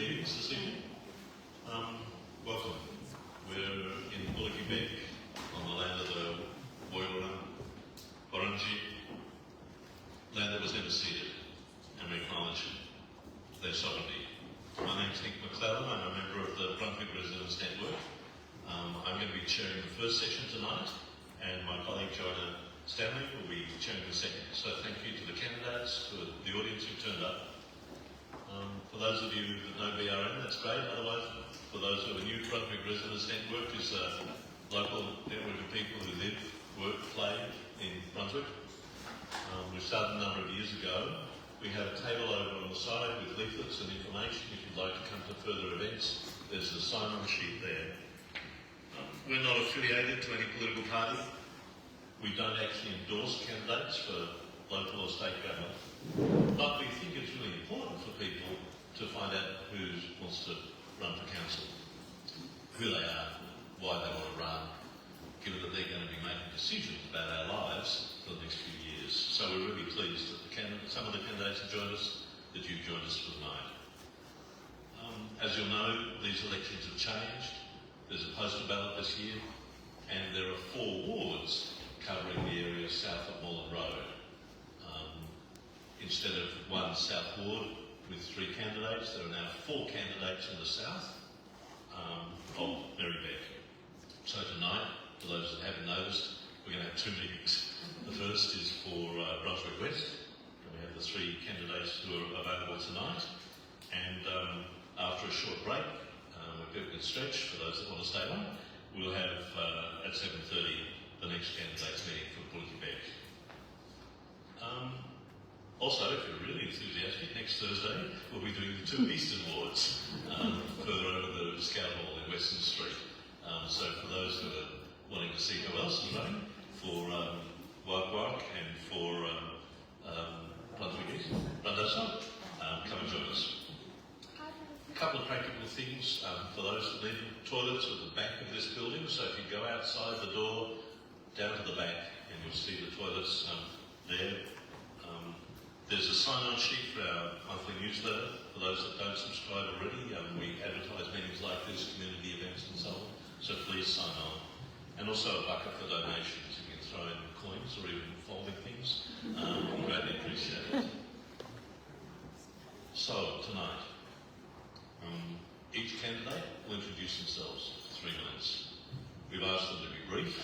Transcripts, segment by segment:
meetings this evening. Welcome. We're in Merri-bek on the land of the Orangey, land that was never ceded, and we acknowledge their sovereignty. My name's Maclellan. I'm a member of the Brunswick Residents Network. I'm going to be chairing the first session tonight, and my colleague Joanna Stanley will be chairing the second. So thank you to the candidates, to the audience who turned up. For those of you that know BRN, that's great. Otherwise, for those who are new, Brunswick Residents Network is a local network of people who live, work, play in Brunswick. We started a number of years ago. We have a table over on the side with leaflets and information. If you'd like to come to further events, there's a sign-on sheet there. We're not affiliated to any political party. We don't actually endorse candidates for local or state government. But we think it's really important for people to find out who wants to run for council, who they are, why they want to run, given that they're going to be making decisions about our lives for the next few years. So we're really pleased that some of the candidates have joined us, that you've joined us for tonight. As you'll know, these elections have changed. There's a postal ballot this year, and there are 4 wards covering the area south of Moreland Road. Instead of 1 South Ward with 3 candidates, there are now 4 candidates in the south of Merri-bek. So tonight, for those that haven't noticed, we're going to have 2 meetings. The first is for Brunswick West, and we have the 3 candidates who are available tonight. And after a short break, where people can stretch, for those that want to stay on, we'll have at 7:30 the next candidates meeting for Merri-bek. Also, if you're really enthusiastic, next Thursday we'll be doing the 2 eastern wards further over the Scout Hall in Western Street. So for those who are wanting to see who else is running for Wark and for Brunswick East, come and join us. A couple of practical things for those that need toilets at the back of this building. So if you go outside the door, down to the back, and you'll see the toilets there. There's a sign-on sheet for our monthly newsletter. For those that don't subscribe already, we advertise meetings like this, community events and so on. So please sign on. And also a bucket for donations. You can throw in coins or even folding things. We greatly appreciate it. So tonight, each candidate will introduce themselves for 3 minutes. We've asked them to be brief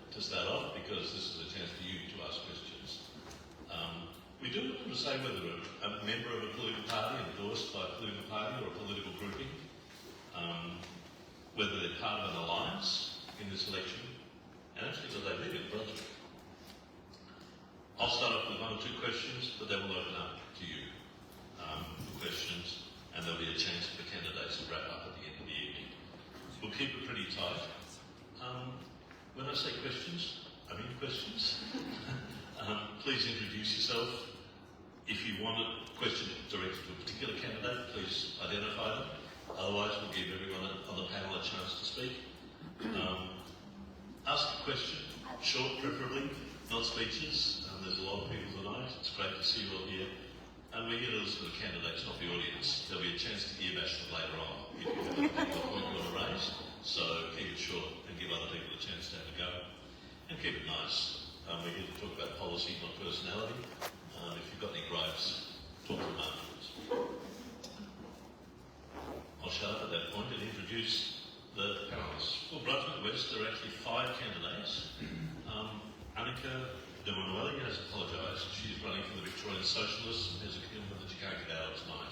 to start off because this is a chance for you to ask questions. We do want to say whether a member of a political party, endorsed by a political party or a political grouping, whether they're part of an alliance in this election, and actually that they live in Brunswick. I'll start off with 1 or 2 questions, but then we'll open up to you for questions, and there'll be a chance for the candidates to wrap up at the end of the evening. We'll keep it pretty tight. When I say questions, I mean questions. Please introduce yourself. If you want a question directed to a particular candidate, please identify them. Otherwise, we'll give everyone on the panel a chance to speak. Ask a question, short preferably, not speeches. There's a lot of people tonight. It's great to see you all here. And we're here to listen to the candidates, not the audience. There'll be a chance to earbash them later on if you have a particular point you want to raise. So keep it short and give other people a chance to have a go. And keep it nice. We're here to talk about policy, not personality. If you've got any gripes, talk to them afterwards. I'll shut up at that point and introduce the panelists. For Brunswick West, there are actually 5 candidates. Anneke, Demanuele has apologised. She's running for the Victorian Socialists and has a commitment that she can't get out tonight.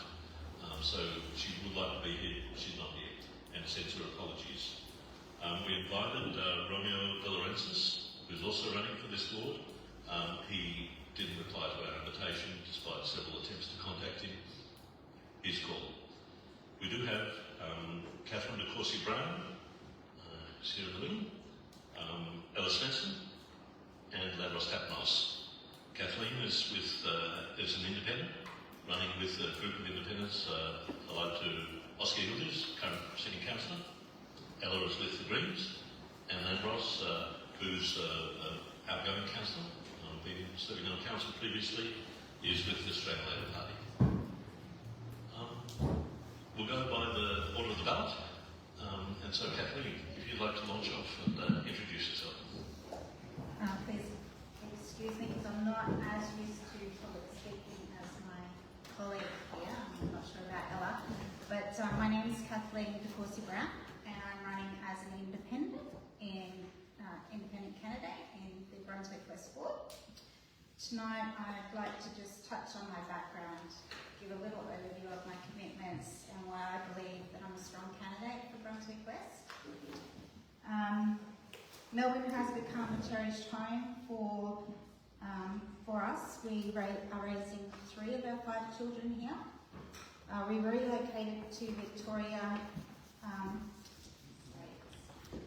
So she would like to be here, but she's not here, and sends her apologies. We invited Romeo Delorenzis, who's also running for this ward. He didn't reply to our invitation despite several attempts to contact him. He's called. We do have Kathleen Browne, who's here in the middle, Svensson, and Lambros Tapinos. Kathleen is an independent, running with a group of independents allied to Oscar Hilders, current sitting councillor. Ella is with the Greens, and Lambros, who's outgoing councillor, been serving on council previously, is with the Australian Labor Party. We'll we'll go by the order of the ballot. And so, Kathleen, if you'd like to launch off and introduce yourself. Please excuse me because I'm not as used to public speaking as my colleague here. I'm not sure about Ella. But my name is Kathleen Browne, and I'm running as an independent candidate in the Brunswick West Ward. Tonight I'd like to just touch on my background, give a little overview of my commitments and why I believe that I'm a strong candidate for Brunswick West. Melbourne has become a cherished home for us. We are raising 3 of our 5 children here. We relocated to Victoria.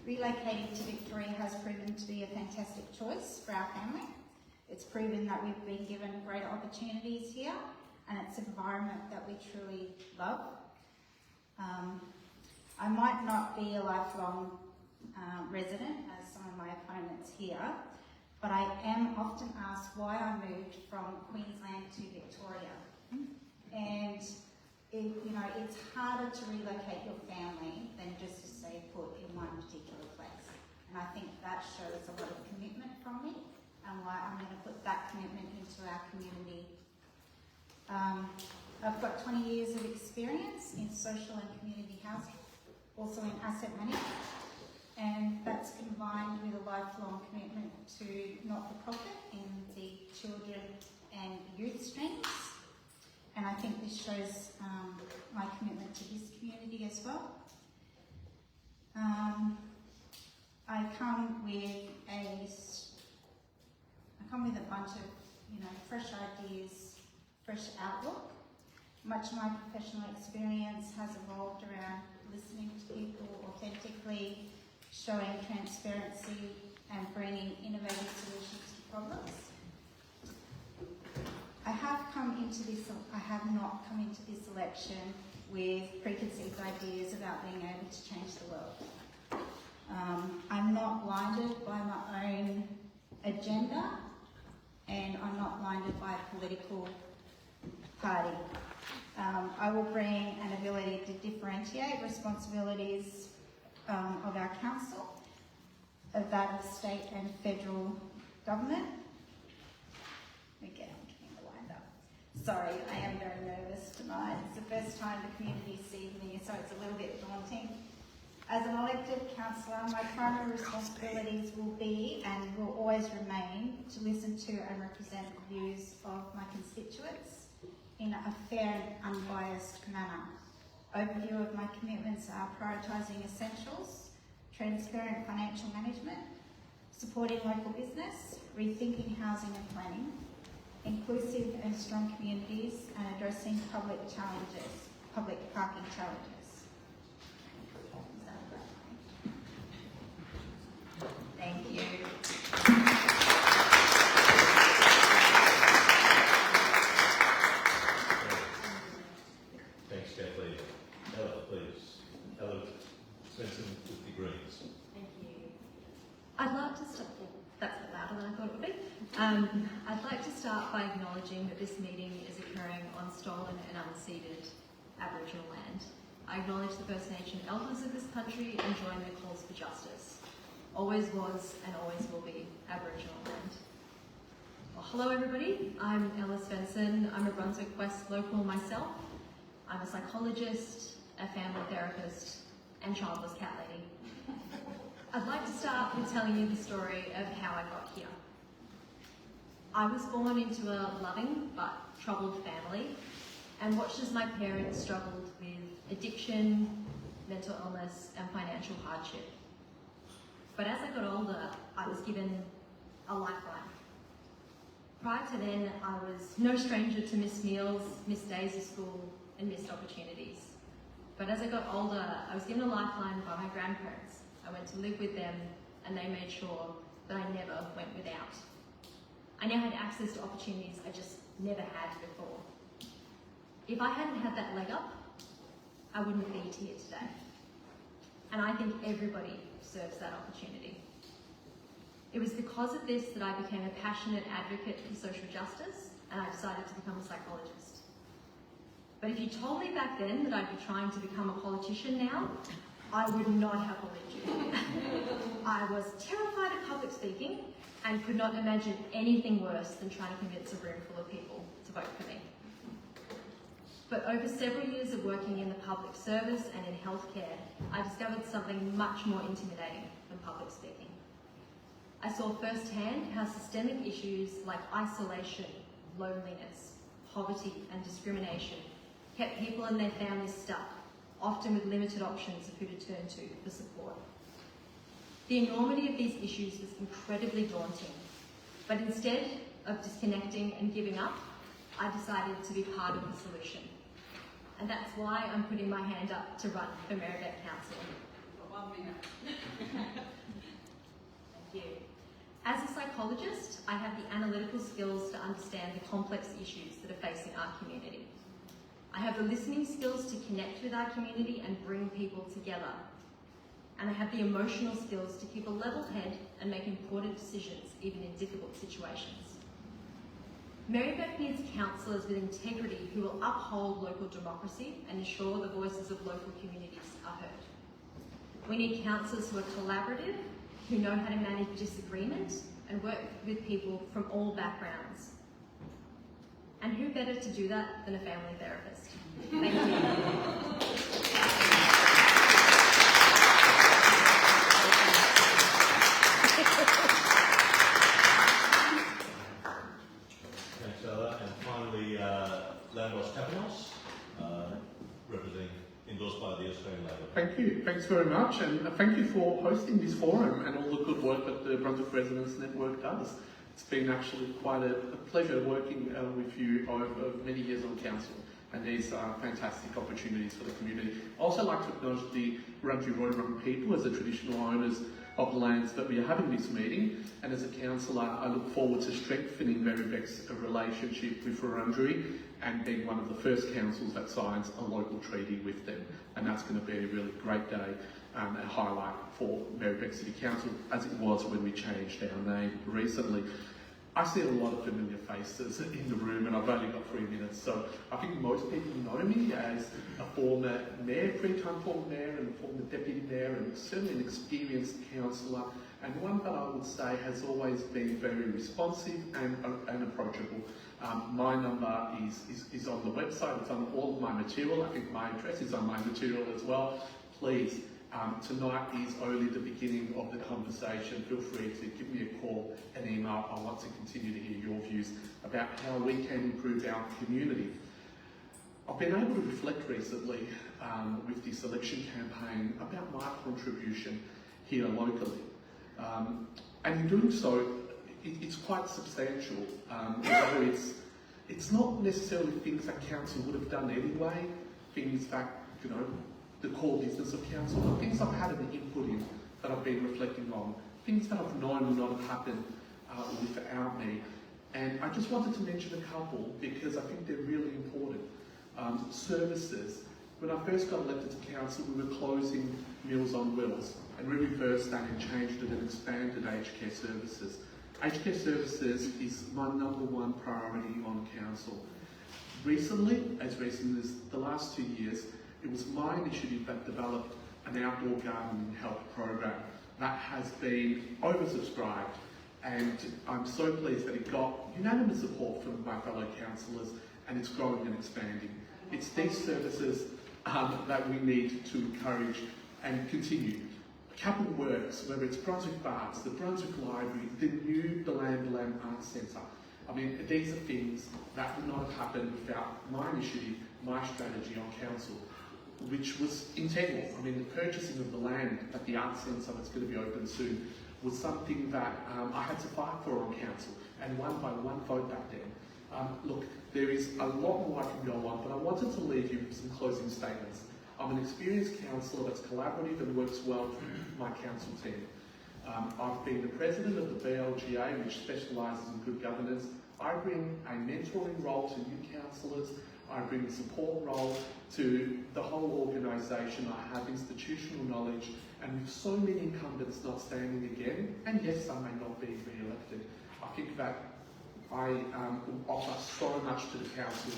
Relocating to Victoria has proven to be a fantastic choice for our family. It's proven that we've been given greater opportunities here, and it's an environment that we truly love. I might not be a lifelong resident, as some of my opponents here, but I am often asked why I moved from Queensland to Victoria. And it's harder to relocate your family than just to stay put in one particular place. And I think that shows a lot of commitment from me, and why I'm going to put that commitment into our community. I've got 20 years of experience in social and community housing, also in asset management, and that's combined with a lifelong commitment to not-for-profit in the children and youth streams. And I think this shows my commitment to this community as well. I come with a bunch of, fresh ideas, fresh outlook. Much of my professional experience has evolved around listening to people authentically, showing transparency, and bringing innovative solutions to problems. I have not come into this election with preconceived ideas about being able to change the world. I'm not blinded by my own agenda, and I'm not blinded by a political party. I will bring an ability to differentiate responsibilities of our council, of that of state and federal government. Again, I'm getting the wind up. Sorry, I am very nervous tonight. It's the first time the community sees me, so it's a little bit daunting. As an elected councillor, my primary responsibilities will be and will always remain to listen to and represent the views of my constituents in a fair and unbiased manner. Overview of my commitments are prioritising essentials, transparent financial management, supporting local business, rethinking housing and planning, inclusive and strong communities, and addressing public parking challenges. Thank you. Thanks, Kathleen. Ella, please. Ella Svensson with the Greens. Thank you. I'd like to start. That's a bit louder than I thought it would be. I'd like to start by acknowledging that this meeting is occurring on stolen and unceded Aboriginal land. I acknowledge the First Nation elders of this country and join their calls for justice. Always was and always will be Aboriginal land. Well, hello everybody, I'm Ella Svensson. I'm a Brunswick West local myself. I'm a psychologist, a family therapist, and childless cat lady. I'd like to start with telling you the story of how I got here. I was born into a loving but troubled family and watched as my parents struggled with addiction, mental illness, and financial hardship. But as I got older, I was given a lifeline. Prior to then, I was no stranger to missed meals, missed days of school, and missed opportunities. But as I got older, I was given a lifeline by my grandparents. I went to live with them, and they made sure that I never went without. I now had access to opportunities I just never had before. If I hadn't had that leg up, I wouldn't be here today. And I think everybody deserves that opportunity. It was because of this that I became a passionate advocate for social justice, and I decided to become a psychologist. But if you told me back then that I'd be trying to become a politician now, I would not have believed you. I was terrified of public speaking and could not imagine anything worse than trying to convince a room full of people to vote for me. But over several years of working in the public service and in healthcare, I discovered something much more intimidating than public speaking. I saw firsthand how systemic issues like isolation, loneliness, poverty and discrimination kept people and their families stuck, often with limited options of who to turn to for support. The enormity of these issues was incredibly daunting, but instead of disconnecting and giving up, I decided to be part of the solution. And that's why I'm putting my hand up to run for Merri-bek Council. For 1 minute. Thank you. As a psychologist, I have the analytical skills to understand the complex issues that are facing our community. I have the listening skills to connect with our community and bring people together. And I have the emotional skills to keep a level head and make important decisions, even in difficult situations. Merri-bek needs councillors with integrity who will uphold local democracy and ensure the voices of local communities are heard. We need councillors who are collaborative, who know how to manage disagreement and work with people from all backgrounds. And who better to do that than a family therapist? Thank you. Thanks, Ella. And finally, Lambros Tapinos, endorsed by the Australian Labor. Thank you. Thanks very much, and thank you for hosting this forum and all the good work that the Brunswick Residents Network does. It's been actually quite a pleasure working with you over many years on council, and these are fantastic opportunities for the community. I also like to acknowledge the Wurundjeri people as the traditional owners of the lands that we are having this meeting, and as a councillor I look forward to strengthening Merri-bek's relationship with Wurundjeri and being one of the first councils that signs a local treaty with them, and that's going to be a really great day and a highlight for Merri-bek City Council, as it was when we changed our name recently. I see a lot of familiar faces in the room, and I've only got 3 minutes, so I think most people know me as a former mayor, three-time former mayor, and a former deputy mayor, and certainly an experienced councillor, and one that I would say has always been very responsive and approachable. My number is on the website, it's on all of my material. I think my address is on my material as well. Please, tonight is only the beginning of the conversation. Feel free to give me a call, an email. I want to continue to hear your views about how we can improve our community. I've been able to reflect recently with this election campaign about my contribution here locally. And in doing so, it's quite substantial. Although it's not necessarily things that council would have done anyway, things that, you know, the core business of council, but things I've had an input in that I've been reflecting on, things that I've known would not have happened without me. And I just wanted to mention a couple because I think they're really important. Services. When I first got elected to council, we were closing Meals on Wheels, and we reversed that and changed it and expanded aged care services. Aged care services is my #1 priority on council. Recently, as recent as the last 2 years, it was my initiative that developed an outdoor gardening health program that has been oversubscribed, and I'm so pleased that it got unanimous support from my fellow councillors, and it's growing and expanding. It's these services that we need to encourage and continue. Capital works, whether it's Brunswick Arts, the Brunswick Library, the Lambros Arts Centre. I mean, these are things that would not have happened without my initiative, my strategy on council, which was integral. I mean, the purchasing of the land at the Arts Centre that's going to be open soon was something that I had to fight for on council, and won by 1 vote back then. Look, there is a lot more I can go on, but I wanted to leave you with some closing statements. I'm an experienced councillor that's collaborative and works well with my council team. I've been the president of the BLGA, which specialises in good governance. I bring a mentoring role to new councillors. I bring a support role to the whole organisation. I have institutional knowledge, and with so many incumbents not standing again, and yes, I may not be re-elected, I think that I offer so much to the council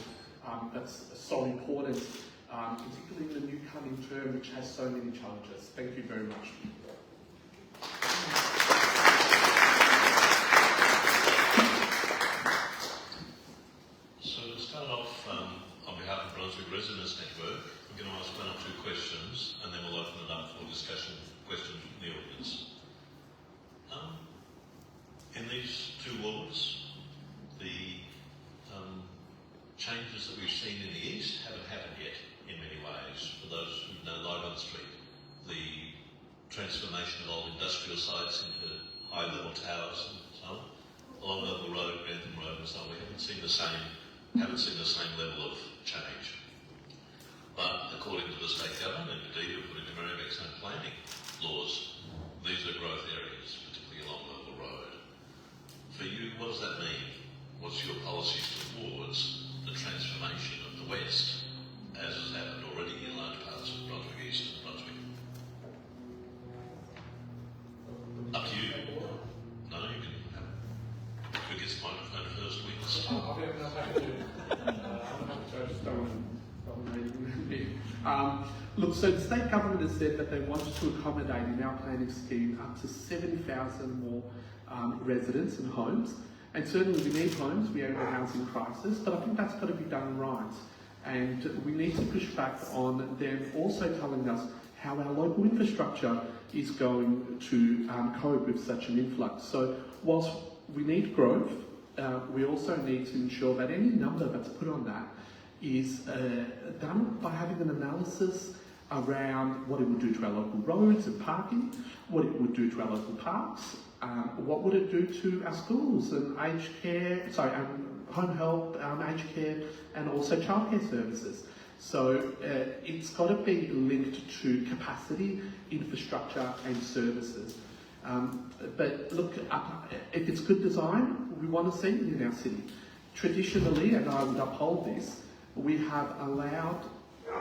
that's so important, particularly in the new coming term, which has so many challenges. Thank you very much. So to start off, on behalf of Brunswick Residents Network, I'm going to ask one or two questions, and then we'll open it up for discussion, questions from the audience. In these two wards, the changes that we've seen in the east haven't happened yet in many ways. For those who know Lygon Street, the transformation of old industrial sites into high-level towers and so on, along Level Road, Grantham Road and so on, we haven't seen the same level of change. But according to the state government, and indeed according to Merri-bek's own planning laws, these are growth areas, particularly along Level Road. For you, what does that mean? What's your policies towards the transformation of the West, as has happened already in large parts of Brunswick East and Brunswick? Up to you. No, you can have. Who gets the microphone first wins. Look, so the state government has said that they want to accommodate in our planning scheme up to 7,000 more residents and homes. And certainly we need homes, we have a housing crisis, but I think that's got to be done right. And we need to push back on them also telling us how our local infrastructure is going to cope with such an influx. So whilst we need growth, we also need to ensure that any number that's put on that is done by having an analysis around what it would do to our local roads and parking, what it would do to our local parks, what would it do to our schools and aged care, home help, aged care, and also childcare services. So it's got to be linked to capacity, infrastructure and services. But look, if it's good design, we want to see it in our city. Traditionally, and I would uphold this, we have allowed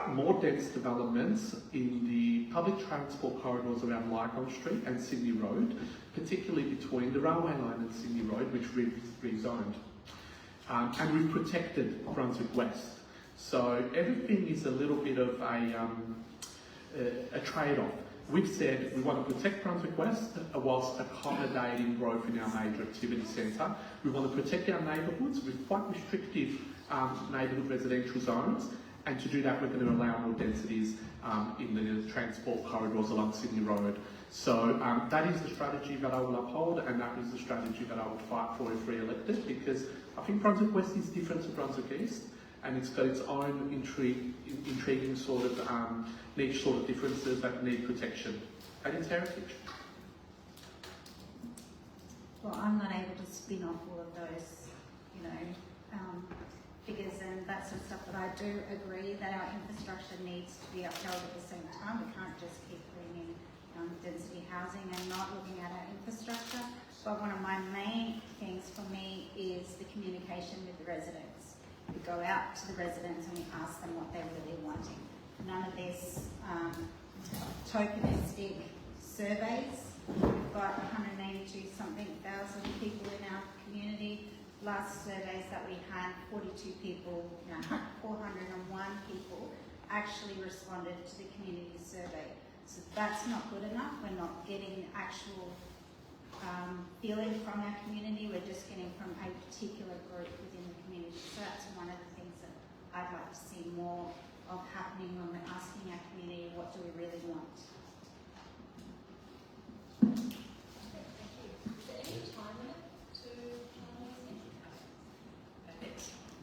more dense developments in the public transport corridors around Lygon Street and Sydney Road, particularly between the railway line and Sydney Road, which we've rezoned. And we've protected Brunswick West. So everything is a little bit of a trade-off. We've said we want to protect Brunswick West whilst accommodating growth in our major activity centre. We want to protect our neighbourhoods with quite restrictive neighbourhood residential zones, and to do that we're going to allow more densities in the transport corridors along Sydney Road. So that is the strategy that I will uphold, and that is the strategy that I would fight for if re-elected, because I think Brunswick West is different to Brunswick East, and it's got its own intriguing sort of niche sort of differences that need protection, and its heritage. Well, I'm not able to spin off all of those, figures and that sort of stuff, but I do agree that our infrastructure needs to be upheld at the same time. We can't just keep putting in density housing and not looking at our infrastructure. But one of my main things for me is the communication with the residents. We go out to the residents and we ask them what they're really wanting. None of this tokenistic surveys. We've got 182 something thousand people in our community. Last surveys that we had, 42 people, 401 people actually responded to the community survey. So that's not good enough. We're not getting actual feeling from our community. We're just getting from a particular group within the community. So that's one of the things that I'd like to see more of happening when we're asking our community, what do we really want?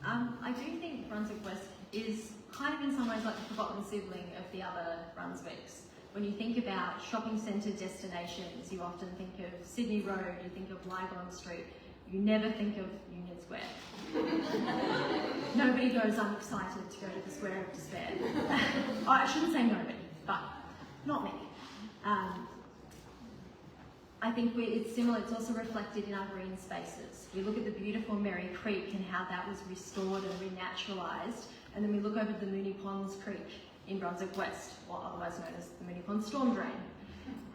I do think Brunswick West is kind of in some ways like the forgotten sibling of the other Brunswicks. When you think about shopping centre destinations, you often think of Sydney Road, you think of Lygon Street, you never think of Union Square. Nobody goes unexcited to go to the Square of Despair. I shouldn't say nobody, but not me. I think it's similar, it's also reflected in our green spaces. We look at the beautiful Merri Creek and how that was restored and renaturalised, and then we look over the Moonee Ponds Creek in Brunswick West, or otherwise known as the Moonee Ponds Storm Drain.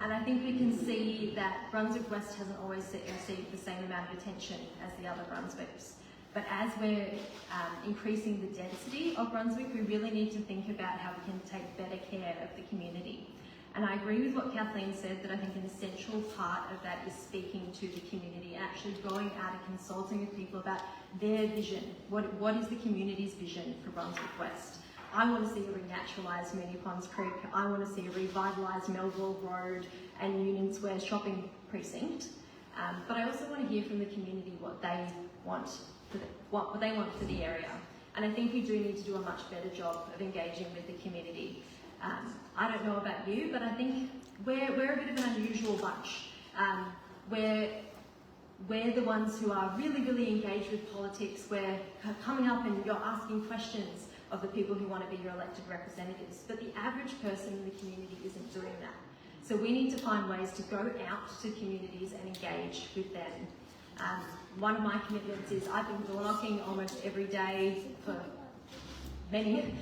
And I think we can see that Brunswick West hasn't always received the same amount of attention as the other Brunswicks. But as we're increasing the density of Brunswick, we really need to think about how we can take better care of the community. And I agree with what Kathleen said, that I think an essential part of that is speaking to the community, actually going out and consulting with people about their vision. What is the community's vision for Brunswick West? I want to see a renaturalised Moonee Ponds Creek. I want to see a revitalised Melville Road and Union Square shopping precinct. But I also want to hear from the community what they want for the area. And I think we do need to do a much better job of engaging with the community. I don't know about you, but I think we're a bit of an unusual bunch. We're the ones who are really, really engaged with politics. We're coming up and you're asking questions of the people who want to be your elected representatives. But the average person in the community isn't doing that. So we need to find ways to go out to communities and engage with them. One of my commitments is I've been door knocking almost every day for many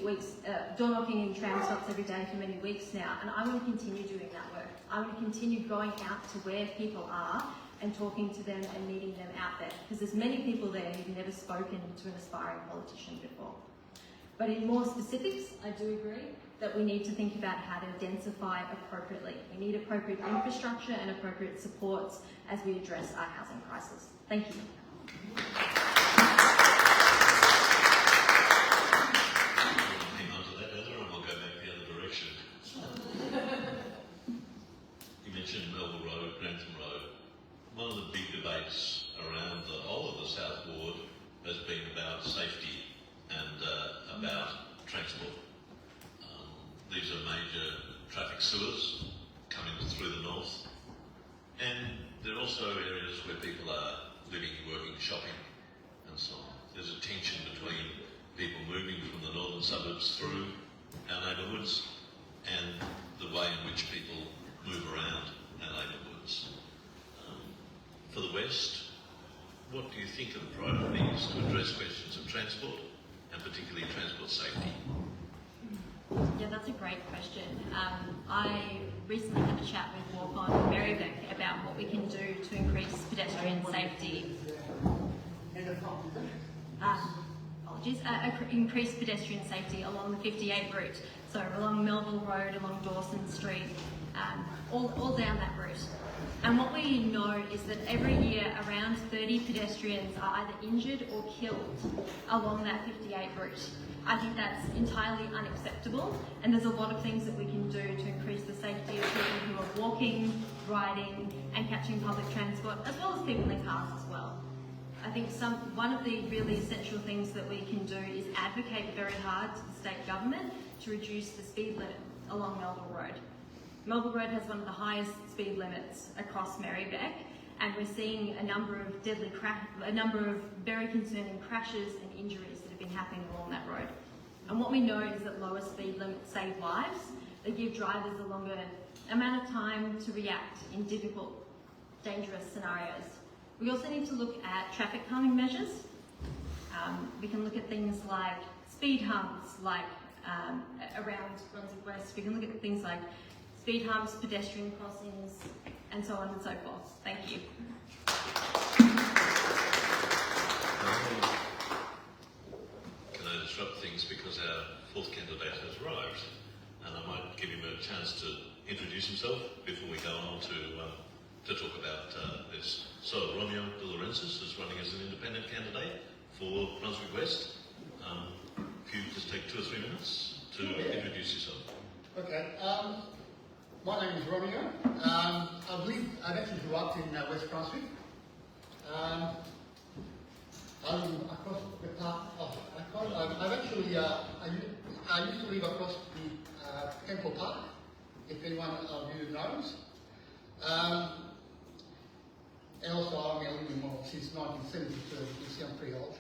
weeks, door knocking in tram stops every day for many weeks now, and I want to continue doing that work. I want to continue going out to where people are and talking to them and meeting them out there, because there's many people there who've never spoken to an aspiring politician before. But in more specifics, I do agree that we need to think about how to densify appropriately. We need appropriate infrastructure and appropriate supports as we address our housing crisis. Thank you. Hang on to that, Heather, and we'll go back the other direction. You mentioned Melville Road, Grantham Road. One of the big debates around the whole of the South Ward has been about safety and about transport. These are major traffic sewers coming through the north, and there are also areas where people are living, working, shopping, and so on. There's a tension between people moving from the northern suburbs through our neighbourhoods and the way in which people move around our neighbourhoods. For the West, what do you think are the priorities to address questions of transport, and particularly transport safety? Yeah, that's a great question. I recently had a chat with Walk on Merri-bek about what we can do to increase pedestrian safety. Increase pedestrian safety along the 58 route, so along Melville Road, along Dawson Street, all down that route. And what we know is that every year around 30 pedestrians are either injured or killed along that 58 route. I think that's entirely unacceptable, and there's a lot of things that we can do to increase the safety of people who are walking, riding and catching public transport, as well as people in cars as well. I think one of the really essential things that we can do is advocate very hard to the state government to reduce the speed limit along Melville Road. Melville Road has one of the highest speed limits across Merri-bek, and we're seeing a number of very concerning crashes and injuries that have been happening along that road. And what we know is that lower speed limits save lives. They give drivers a longer amount of time to react in difficult, dangerous scenarios. We also need to look at traffic calming measures. We can look at things like speed humps, like around Brunswick West. We can look at things like speed humps, pedestrian crossings, and so on and so forth. Thank you. Can I disrupt things because our fourth candidate has arrived, and I might give him a chance to introduce himself before we go on to talk about this. So Romeo Delorenzis is running as an independent candidate for Brunswick West. If you just take 2 or 3 minutes to introduce yourself. Okay. My name is Romeo. I've actually grew up in West Brunswick. I live across the park. I used to live across the Temple Park, if anyone of you knows. And also I've been living since 1972. You see I'm pretty old.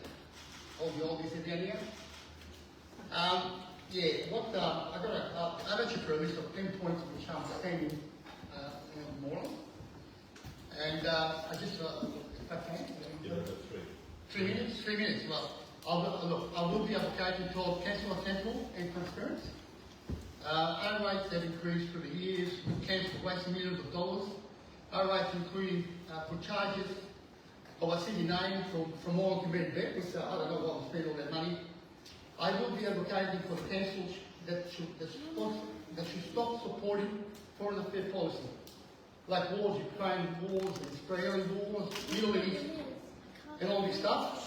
All the oldies in there. I've actually put a list of 10 points which I'm standing in the morning. And I just, if I can. 3 minutes? 3 minutes. Well, I will be advocating for council central and transparency. Our rates have increased through the years. Council wasting millions of dollars. Our rates including for charges of a city name from all to Merri-bek, which I don't know what will spend all that money. I will be advocating for the council that should stop supporting foreign affairs policy, like wars, Ukraine wars, Israeli wars, Middle East, and all this stuff.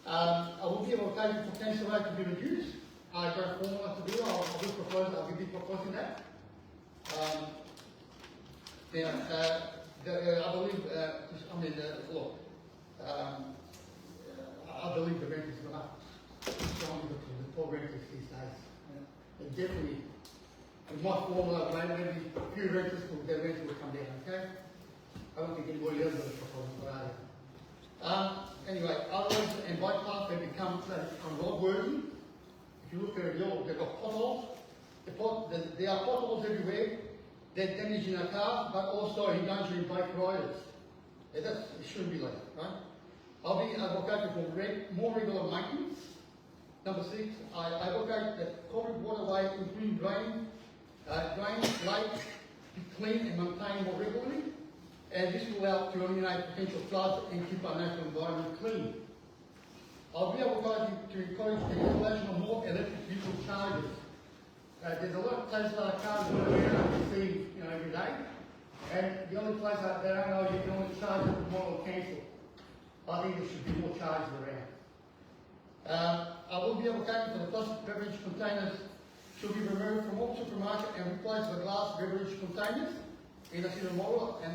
I will be advocating for council rate to be reduced. I got a formula to do. I'll be proposing that. I believe, look, I believe the rent is going up. Strongly the poor renters these days. And definitely, with my formula, maybe a few renters, their rent will come down, okay? I don't think anybody else has a proposal for that. Anyway, otherwise, and bike paths, they become roadworthy. If you look at it, they've got potholes. There are potholes everywhere. They're damaging our cars, but also endangering bike riders. It shouldn't be like that, right? I'll be advocating for more regular maintenance. Number 6, I advocate that public waterways, including drain, lakes, be clean and maintained more regularly. And this will help to eliminate potential floods and keep our natural environment clean. I'll be advocating to encourage the installation of more electric vehicle chargers. There's a lot of places that I can't go around and see, every day. And the only place that I don't know you can only charge at the model council. I think there should be more charges around. I will be advocating for the plastic beverage containers should be removed from all supermarkets and replaced with glass beverage containers in the city model, and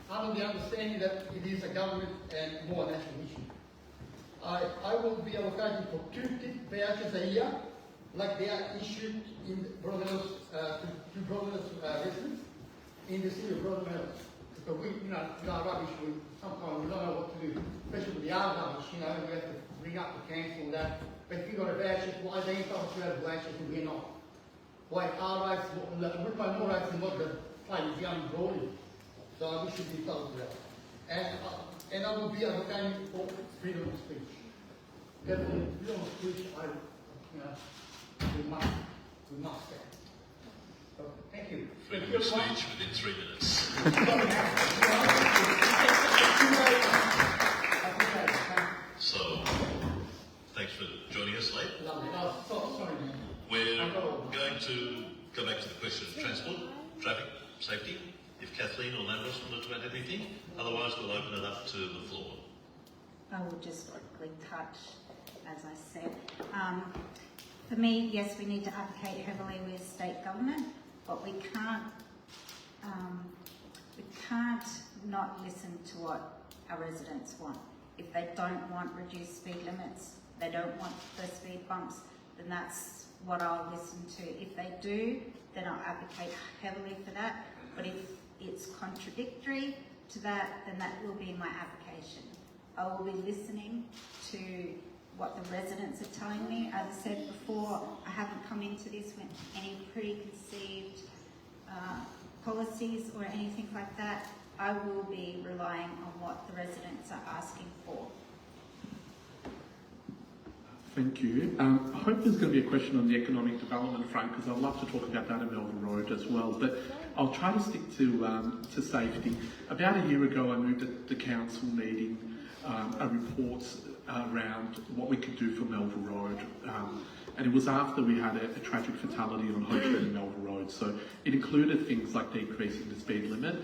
under the understanding that it is a government and more national issue. I will be advocating for 2 tip vouchers a year, like they are issued in Brothers to Brothers residents in the city of Brunswick. Because we, our rubbish, sometimes we don't know what to do, especially with the our rubbish, we have to bring up the council and that. But if you've got a voucher, why they entitled to have vouchers and we're not? Why our rights, we pay more rights than what the place is young broadly. So we should be entitled to that. And I will be advocating for freedom of speech. Definitely, freedom of speech, we must stand. So, thank you. Freedom of speech within 3 minutes. So, thanks for joining us late. Sorry, man. We're going to go back to the question of transport, traffic, safety. If Kathleen or Lambros wanted to add anything, otherwise we'll open it up to the floor. I will just quickly touch, as I said. For me, yes, we need to advocate heavily with state government, but we can't not listen to what our residents want. If they don't want reduced speed limits, they don't want the speed bumps, then that's what I'll listen to. If they do, then I'll advocate heavily for that. But if it's contradictory to that, then that will be my application. I will be listening to what the residents are telling me. As I said before, I haven't come into this with any preconceived policies or anything like that. I will be relying on what the residents are asking for. Thank you. I hope there's going to be a question on the economic development front, because I'd love to talk about that in Melbourne Road as well. But I'll try to stick to safety. About a year ago, I moved at the council meeting a report around what we could do for Melbourne Road. And it was after we had a tragic fatality on High Street in Melbourne Road. So it included things like decreasing the speed limit.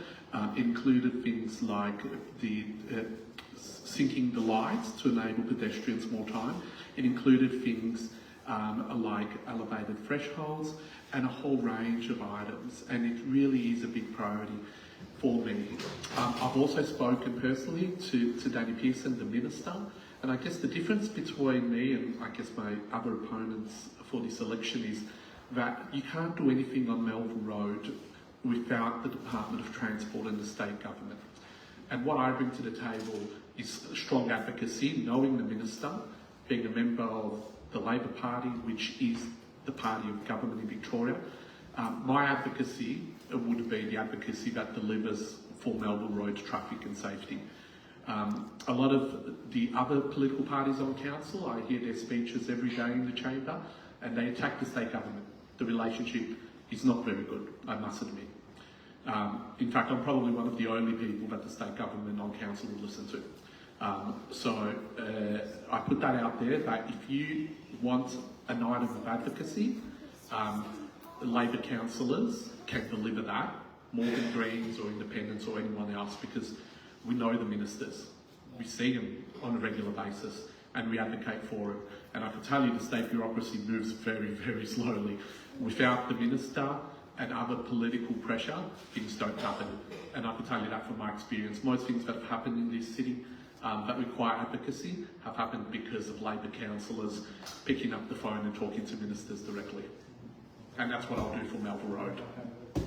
It included things like the sinking the lights to enable pedestrians more time. It included things like elevated thresholds and a whole range of items, and it really is a big priority for me. I've also spoken personally to Danny Pearson, the Minister, and I guess the difference between me and I guess my other opponents for this election is that you can't do anything on Melbourne Road without the Department of Transport and the state government. And what I bring to the table is strong advocacy, knowing the Minister, being a member of the Labor Party, which is the party of government in Victoria. My advocacy would be the advocacy that delivers for Melbourne Road traffic and safety. A lot of the other political parties on council, I hear their speeches every day in the chamber, and they attack the state government. The relationship is not very good, I must admit. In fact, I'm probably one of the only people that the state government on council will listen to. I put that out there that if you want an item of advocacy, the Labor councillors can deliver that more than Greens or Independents or anyone else, because we know the ministers. We see them on a regular basis and we advocate for it. And I can tell you the state bureaucracy moves very, very slowly. Without the minister and other political pressure, things don't happen. And I can tell you that from my experience. Most things that have happened in this city that require advocacy have happened because of Labor councillors picking up the phone and talking to ministers directly. And that's what I'll do for Melville Road. That's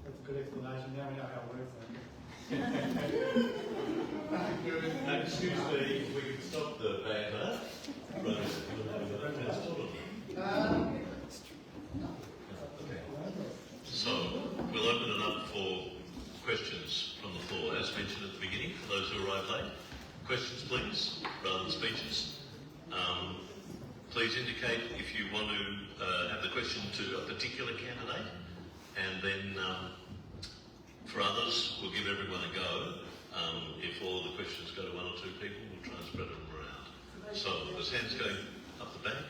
a good explanation. Now we know how it works. Excuse me, we can stop the banter. So, we'll open it up for questions from the floor. As mentioned at the beginning, for those who arrived late, questions please, rather than speeches. Please indicate if you want to have the question to a particular candidate, and then for others, we'll give everyone a go. If all the questions go to one or two people, we'll try and spread them around. So there's hands going up the back,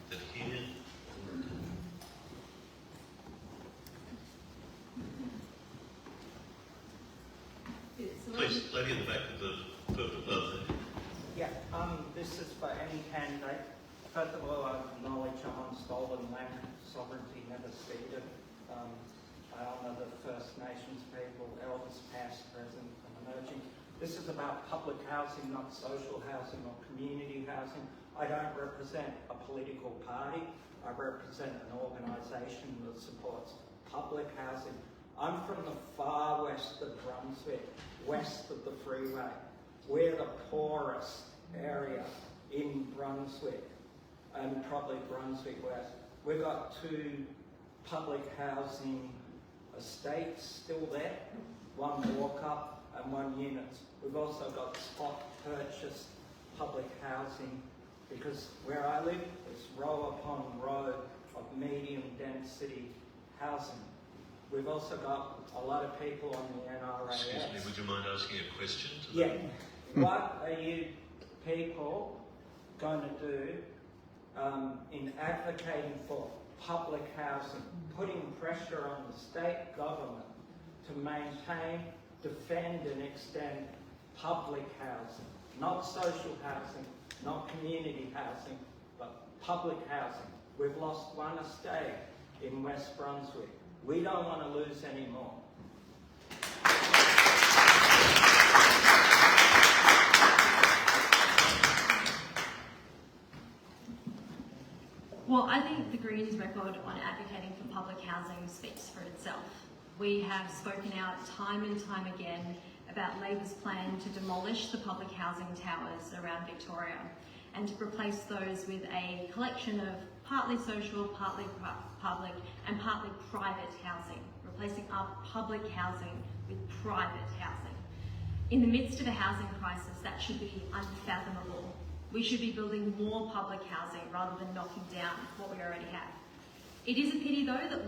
then here. Please, lady in the back with the purple glove there. Yeah, this is for any candidate. First of all, I acknowledge I'm on stolen land, sovereignty never ceded. I honour the First Nations people, elders past, present and emerging. This is about public housing, not social housing or community housing. I don't represent a political party. I represent an organisation that supports public housing. I'm from the far west of Brunswick, west of the freeway. We're the poorest area in Brunswick, and probably Brunswick West. We've got 2 public housing estates still there, 1 walk-up and 1 unit. We've also got spot purchase public housing, because where I live is row upon row of medium density housing. We've also got a lot of people on the NRAS. Excuse me, would you mind asking a question to Yeah. them? What are you people going to do in advocating for public housing, putting pressure on the state government to maintain, defend and extend public housing, not social housing, not community housing, but public housing? We've lost 1 estate in West Brunswick. We don't want to lose any more. Well, I think the Greens' record on advocating for public housing speaks for itself. We have spoken out time and time again about Labor's plan to demolish the public housing towers around Victoria and to replace those with a collection of partly social, partly public and partly private housing, replacing our public housing with private housing. In the midst of a housing crisis, that should be unfathomable. We should be building more public housing rather than knocking down what we already have. It is a pity though that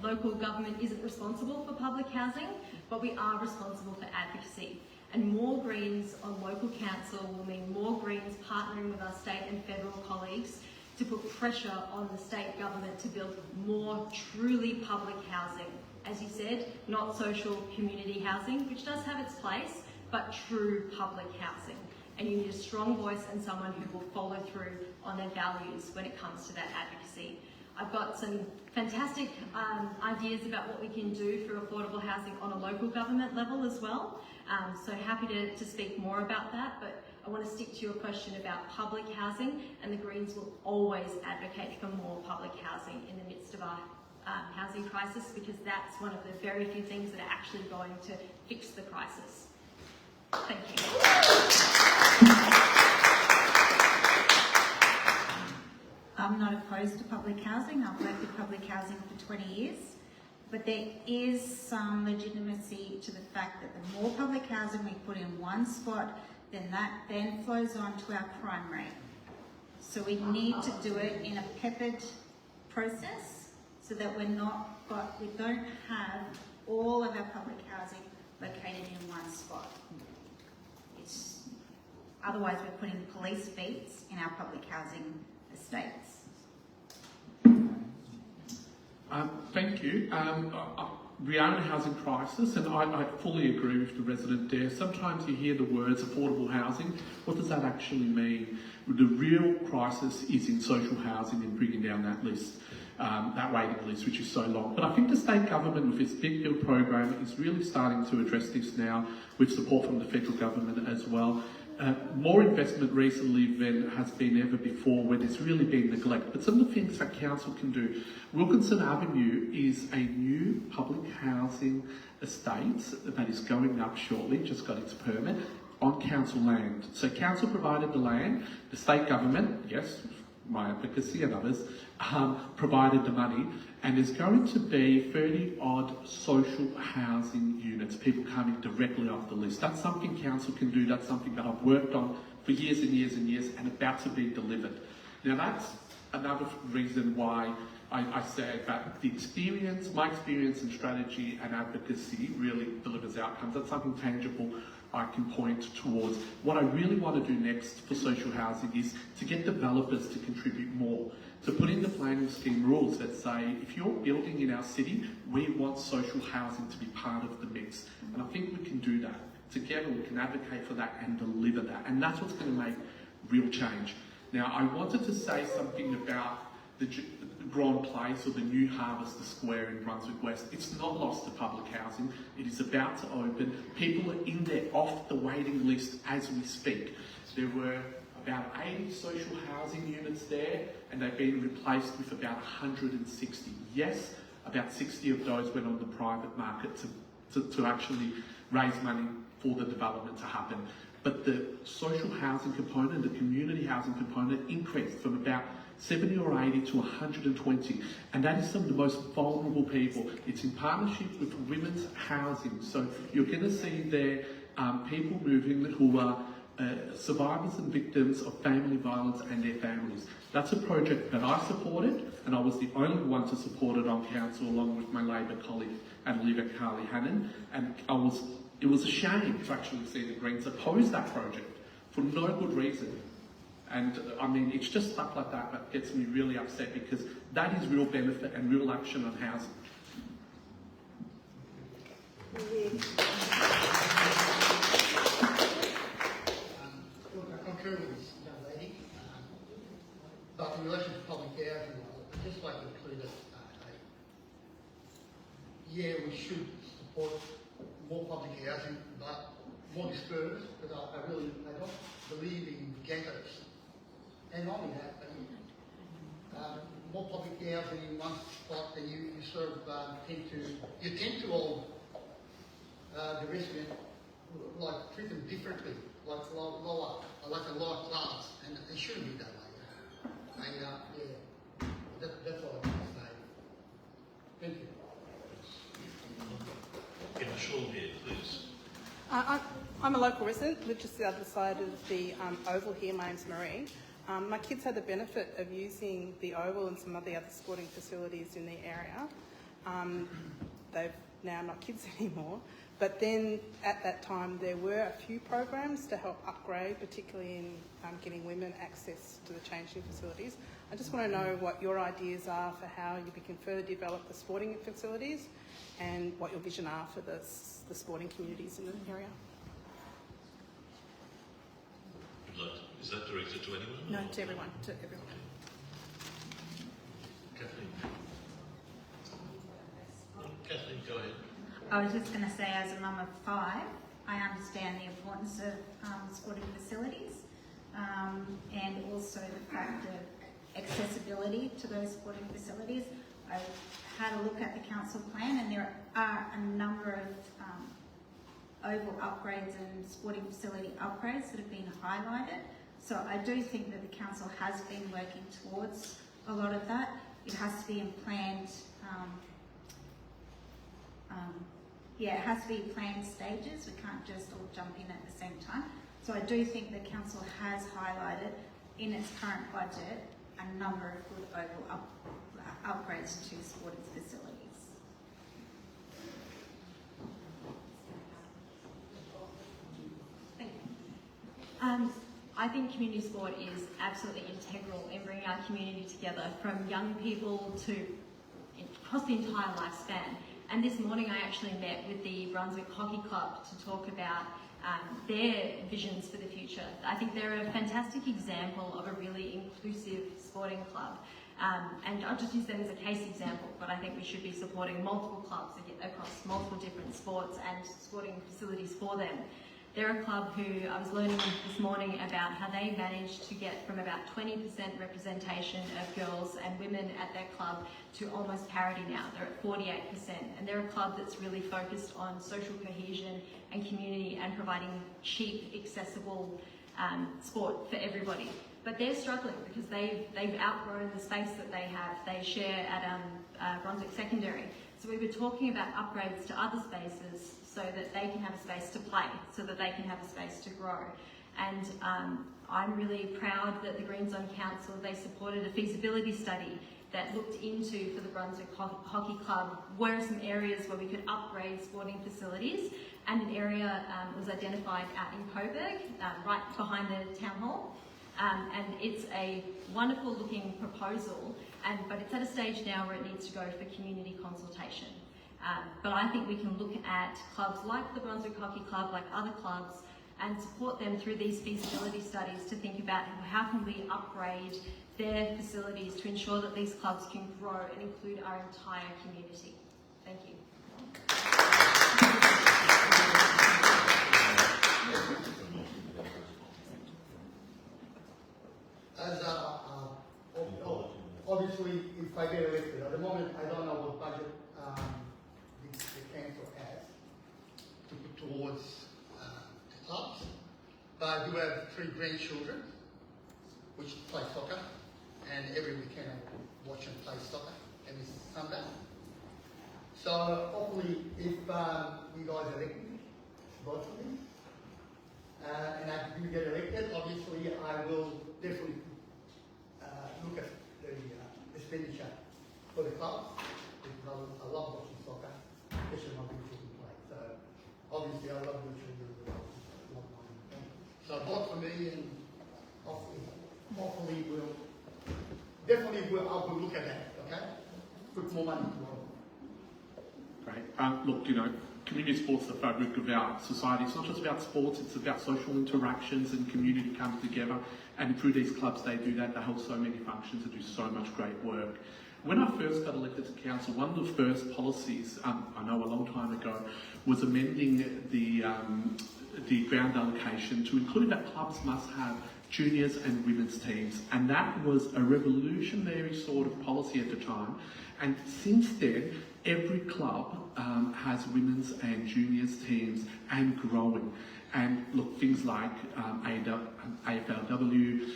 local government isn't responsible for public housing, but we are responsible for advocacy. And more Greens on local council will mean more Greens partnering with our state and federal colleagues to put pressure on the state government to build more truly public housing. As you said, not social community housing, which does have its place, but true public housing. And you need a strong voice and someone who will follow through on their values when it comes to that advocacy. I've got some fantastic ideas about what we can do for affordable housing on a local government level as well. So happy to speak more about that, but I want to stick to your question about public housing, and the Greens will always advocate for more public housing in the midst of our housing crisis, because that's one of the very few things that are actually going to fix the crisis. Thank you. I'm not opposed to public housing. I've worked with public housing for 20 years. But there is some legitimacy to the fact that the more public housing we put in one spot, then that then flows on to our crime rate. So we need to do it in a peppered process so that we don't have all of our public housing located in one spot. Otherwise, we're putting police beats in our public housing estates. Thank you. We are in a housing crisis, and I fully agree with the resident there. Sometimes you hear the words affordable housing. What does that actually mean? The real crisis is in social housing and bringing down that list, that waiting list, which is so long. But I think the state government, with its Big Build program, is really starting to address this now, with support from the federal government as well. More investment recently than has been ever before, where there's really been neglect. But some of the things that council can do. Wilkinson Avenue is a new public housing estate that is going up shortly, just got its permit, on council land. So council provided the land, the state government, yes, my advocacy and others, provided the money, and there's going to be 30 odd social housing units, people coming directly off the list. That's something council can do, that's something that I've worked on for years and years and years, and about to be delivered. Now that's another reason why I said that the experience, my experience and strategy and advocacy really delivers outcomes. That's something tangible I can point towards. What I really want to do next for social housing is to get developers to contribute more, to put in the planning scheme rules that say, if you're building in our city, we want social housing to be part of the mix. And I think we can do that. Together we can advocate for that and deliver that. And that's what's going to make real change. Now, I wanted to say something about the Grand Place or the new Harvester Square in Brunswick West. It's not lost to public housing. It is about to open. People are in there off the waiting list as we speak. There were about 80 social housing units there, and they've been replaced with about 160. Yes, about 60 of those went on the private market to actually raise money for the development to happen. But the social housing component, the community housing component, increased from about 70 or 80 to 120, and that is some of the most vulnerable people. It's in partnership with women's housing, so you're going to see there people moving who are survivors and victims of family violence and their families. That's a project that I supported, and I was the only one to support it on council, along with my Labor colleague and Leader Carly Hannon, and it was a shame to actually see the Greens oppose that project for no good reason. And I mean, it's just stuff like that that gets me really upset, because that is real benefit and real action on housing. I concur with this young lady, but in relation to public housing, I'd just like to include yeah, we should support more public housing, but more dispersed, because I don't believe in ghettos. And not only that, but more public housing in one spot, and you sort of tend to all the resident, like, treat them differently, like lower, like a lower class, and it shouldn't be that way. And yeah, that's all I want to say. Thank you. Get the shawl here, please. I'm a local resident, live just the other side of the oval here. My name's Marie. My kids had the benefit of using the oval and some of the other sporting facilities in the area. They've now not kids anymore, but then at that time there were a few programs to help upgrade, particularly in getting women access to the changing facilities. I just want to know what your ideas are for how you can further develop the sporting facilities, and what your vision are for the sporting communities in the area. Is that directed to anyone? No, to everyone. To everyone. Kathleen. Kathleen, go ahead. I was just going to say, as a mum of 5, I understand the importance of sporting facilities, and also the fact of accessibility to those sporting facilities. I had a look at the council plan, and there are a number of oval upgrades and sporting facility upgrades that have been highlighted. So I do think that the council has been working towards a lot of that. It has to be in planned, it has to be planned stages. We can't just all jump in at the same time. So I do think the council has highlighted in its current budget a number of good oval upgrades to sporting facilities. I think community sport is absolutely integral in bringing our community together, from young people to across the entire lifespan. And this morning I actually met with the Brunswick Hockey Club to talk about their visions for the future. I think they're a fantastic example of a really inclusive sporting club. And I'll just use them as a case example, but I think we should be supporting multiple clubs across multiple different sports and sporting facilities for them. They're a club who I was learning this morning about how they managed to get from about 20% representation of girls and women at their club to almost parity now. They're at 48%. And they're a club that's really focused on social cohesion and community and providing cheap, accessible sport for everybody. But they're struggling because they've outgrown the space that they have. They share at Brunswick Secondary. So we were talking about upgrades to other spaces so that they can have a space to play, so that they can have a space to grow. And I'm really proud that the Green Zone Council, they supported a feasibility study that looked into, for the Brunswick Hockey Club, where are some areas where we could upgrade sporting facilities, and an area was identified out in Coburg, right behind the town hall. And it's a wonderful looking proposal, but it's at a stage now where it needs to go for community consultation. But I think we can look at clubs like the Brunswick Hockey Club, like other clubs, and support them through these feasibility studies to think about how can we upgrade their facilities to ensure that these clubs can grow and include our entire community. Thank you. As obviously, if I get elected, at the moment I don't know what budget the council has to put towards the clubs, but I do have 3 grandchildren which play soccer, and every weekend I watch them play soccer every Sunday. So hopefully, if you guys elect me, both of me, and I do get elected, obviously I will definitely look at the expenditure for the clubs, because I love watching soccer, especially my big children play. So obviously I love the children as well. So vote for me, and hopefully I will look at that, okay? Put more money to it. Great. Look, community sports is the fabric of our society. It's not just about sports, it's about social interactions and community comes together. And through these clubs, they do that. They hold so many functions and do so much great work. When I first got elected to council, one of the first policies, I know a long time ago, was amending the ground allocation to include that clubs must have juniors and women's teams. And that was a revolutionary sort of policy at the time. And since then, every club has women's and juniors teams and growing. And look, things like AFLW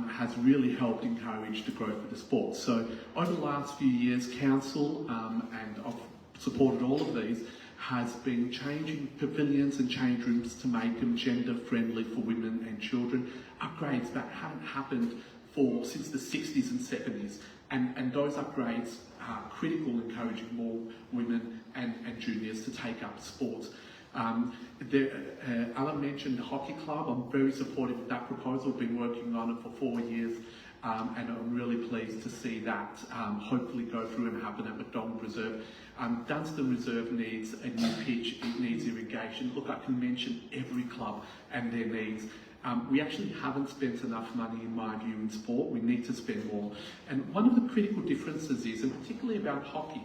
has really helped encourage the growth of the sport. So over the last few years, council, and I've supported all of these, has been changing pavilions and change rooms to make them gender friendly for women and children. Upgrades that haven't happened since the 60s and 70s. And those upgrades are critical in encouraging more women and juniors to take up sports. Alan mentioned the hockey club. I'm very supportive of that proposal. I've been working on it for 4 years, and I'm really pleased to see that hopefully go through and happen at McDonald Reserve. Dunstan Reserve needs a new pitch, it needs irrigation. Look, I can mention every club and their needs. We actually haven't spent enough money, in my view, in sport. We need to spend more. And one of the critical differences is, and particularly about hockey,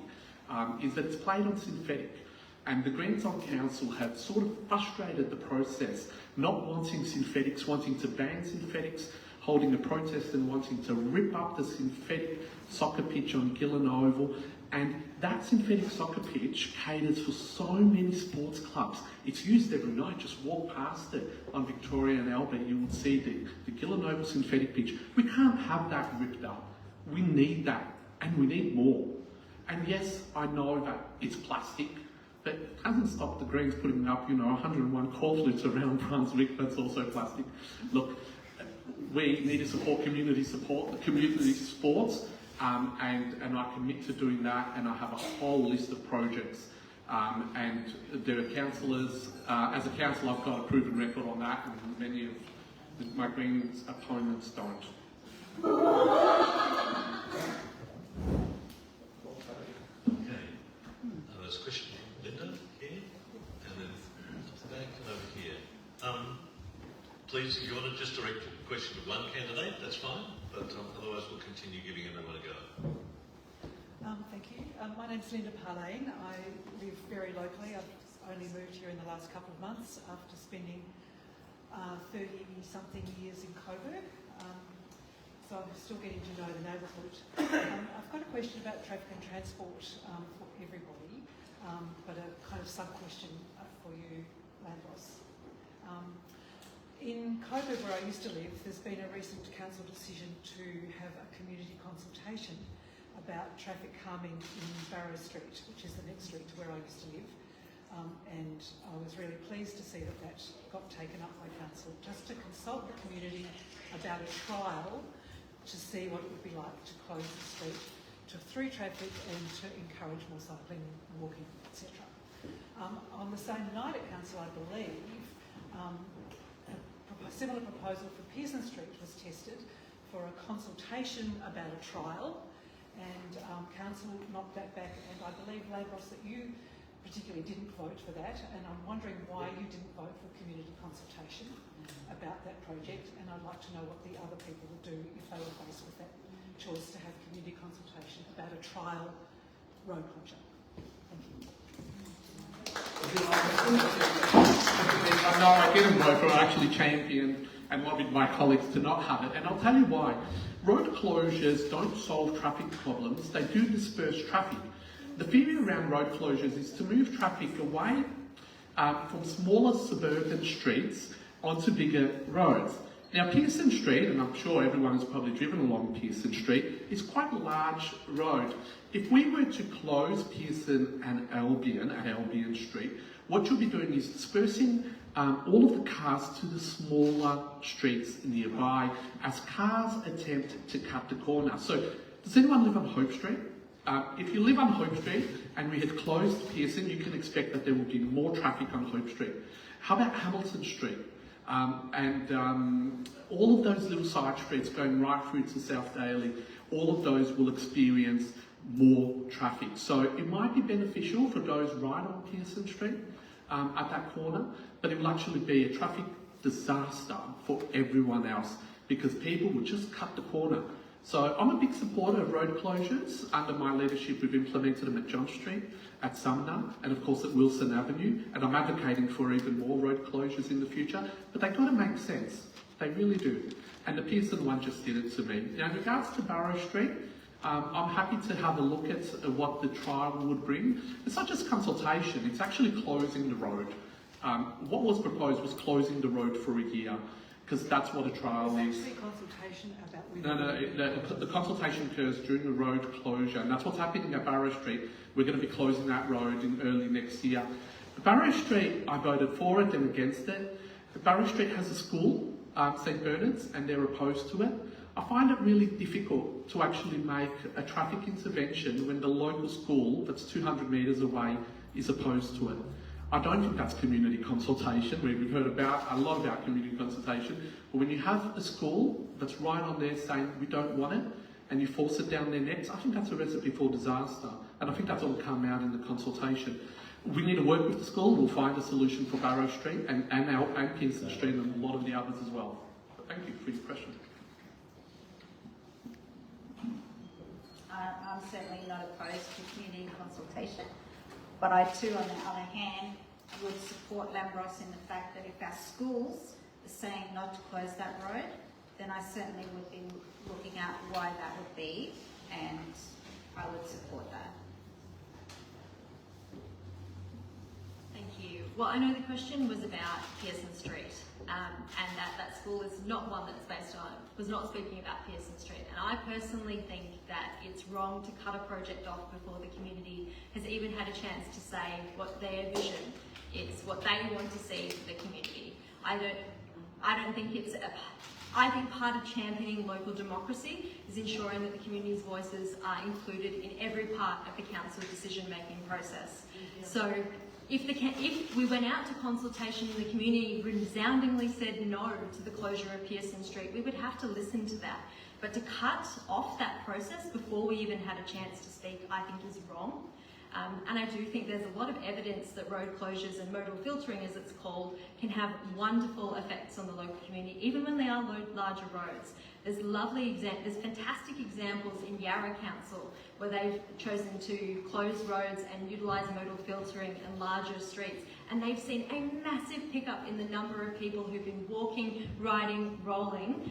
is that it's played on synthetic. And the Green Zone Council have sort of frustrated the process, not wanting synthetics, wanting to ban synthetics, holding a protest and wanting to rip up the synthetic soccer pitch on Gillen Oval. And that synthetic soccer pitch caters for so many sports clubs. It's used every night. Just walk past it on Victorian and Albert, you will see the Gillen Oval synthetic pitch. We can't have that ripped up. We need that, and we need more. And yes, I know that it's plastic, but it hasn't stopped the Greens putting up, 101 cornflakes around Brunswick. That's also plastic. Look, we need to support community sports. And I commit to doing that, and I have a whole list of projects. And there are councillors, as a councillor I've got a proven record on that, and many of My Green opponents don't. Okay. There's a question from Linda here, and then up the back and over here. Please, if you want to just direct your question to one candidate, that's fine, but otherwise we'll continue giving everyone a go. Thank you. My name's Linda Parlane. I live very locally. I've only moved here in the last couple of months after spending 30-something years in Coburg. So I'm still getting to know the neighbourhood. I've got a question about traffic and transport for everybody, but a kind of sub-question for you, Lambros. In Coburg, where I used to live, there's been a recent council decision to have a community consultation about traffic calming in Barrow Street, which is the next street to where I used to live. And I was really pleased to see that that got taken up by council, just to consult the community about a trial to see what it would be like to close the street to through traffic and to encourage more cycling, walking, etc. On the same night at council, I believe, a similar proposal for Pearson Street was tested for a consultation about a trial, and council knocked that back, and I believe, Lambros, that you particularly didn't vote for that, and I'm wondering why you didn't vote for community consultation about that project, and I'd like to know what the other people would do if they were faced with that choice to have community consultation about a trial road closure. Thank you. No, I didn't vote for it. I actually championed and lobbied my colleagues to not have it, and I'll tell you why. Road closures don't solve traffic problems, they do disperse traffic. The theory around road closures is to move traffic away from smaller suburban streets onto bigger roads. Now, Pearson Street, and I'm sure everyone has probably driven along Pearson Street, is quite a large road. If we were to close Pearson and Albion at Albion Street, what you'll be doing is dispersing all of the cars to the smaller streets nearby as cars attempt to cut the corner. So, does anyone live on Hope Street? If you live on Hope Street and we had closed Pearson, you can expect that there will be more traffic on Hope Street. How about Hamilton Street? All of those little side streets going right through to South Daly, all of those will experience more traffic. So it might be beneficial for those right on Pearson Street at that corner, but it will actually be a traffic disaster for everyone else because people will just cut the corner. So I'm a big supporter of road closures. Under my leadership, we've implemented them at John Street, at Sumner, and of course at Wilson Avenue, and I'm advocating for even more road closures in the future, but they've got to make sense. They really do. And the Pearson one just did it to me. Now, in regards to Barrow Street, I'm happy to have a look at what the trial would bring. It's not just consultation, it's actually closing the road. What was proposed was closing the road for a year, because that's what a trial is. It's actually consultation about the consultation occurs during the road closure, and that's what's happening at Barrow Street. We're going to be closing that road in early next year. Barrow Street, I voted for it and against it. Barrow Street has a school, St Bernard's, and they're opposed to it. I find it really difficult to actually make a traffic intervention when the local school that's 200 metres away is opposed to it. I don't think that's community consultation. We've heard a lot about community consultation, but when you have a school that's right on there saying we don't want it, and you force it down their necks, I think that's a recipe for disaster, and I think that's all come out in the consultation. We need to work with the school. We'll find a solution for Barrow Street and Pearson Street and a lot of the others as well. But thank you for your question. I'm certainly not opposed to community consultation, but I too, on the other hand, would support Lambros in the fact that if our schools are saying not to close that road, then I certainly would be looking at why that would be, and I would support that. Thank you. Well, I know the question was about Pearson Street, and that school is not one that's was not speaking about Pearson Street. And I personally think that it's wrong to cut a project off before the community has even had a chance to say what their vision is, what they want to see for the community. I don't think it's I think part of championing local democracy is ensuring that the community's voices are included in every part of the council decision-making process. So if we went out to consultation and the community resoundingly said no to the closure of Pearson Street, we would have to listen to that. But to cut off that process before we even had a chance to speak, I think is wrong. And I do think there's a lot of evidence that road closures and modal filtering, as it's called, can have wonderful effects on the local community, even when they are larger roads. There's fantastic examples in Yarra Council where they've chosen to close roads and utilise modal filtering in larger streets, and they've seen a massive pickup in the number of people who've been walking, riding, rolling.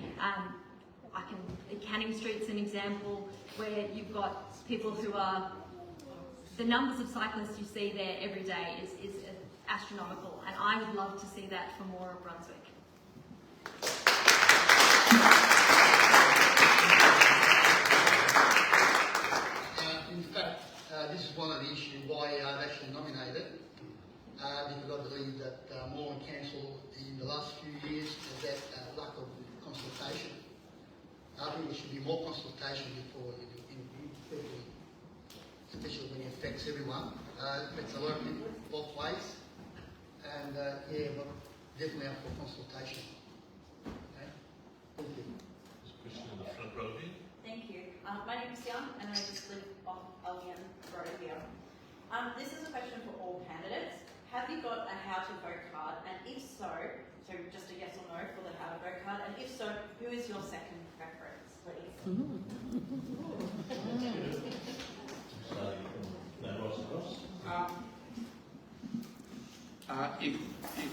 Canning Street's an example where you've got people who are, the numbers of cyclists you see there every day is astronomical, and I would love to see that for more of Brunswick. In fact, this is one of the issues why I've actually nominated, because I believe that Moreland Council in the last few years has had lack of consultation. I think there should be more consultation before especially when it affects everyone. It affects a lot of people both ways. And yeah, but definitely up for consultation. Okay? Thank you. There's a question in the front row here. Thank you. My name is Young and I just live off Albion Road here. This is a question for all candidates. Have you got a how to vote card? And if so just a yes or no for the how to vote card, and if so, who is your second preference, please?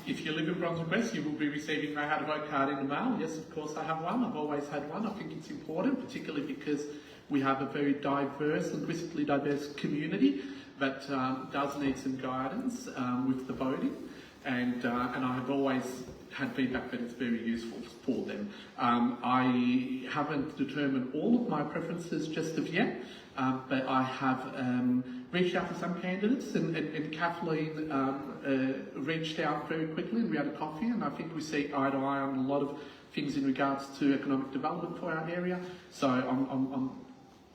If you live in Brunswick West, you will be receiving my How to Vote card in the mail. Yes, of course I have one. I've always had one. I think it's important, particularly because we have a very diverse, linguistically diverse community that does need some guidance with the voting. And I have always had feedback that it's very useful for them. I haven't determined all of my preferences just of yet, but I have reached out to some candidates, and Kathleen reached out very quickly, and we had a coffee, and I think we see eye to eye on a lot of things in regards to economic development for our area. So I'm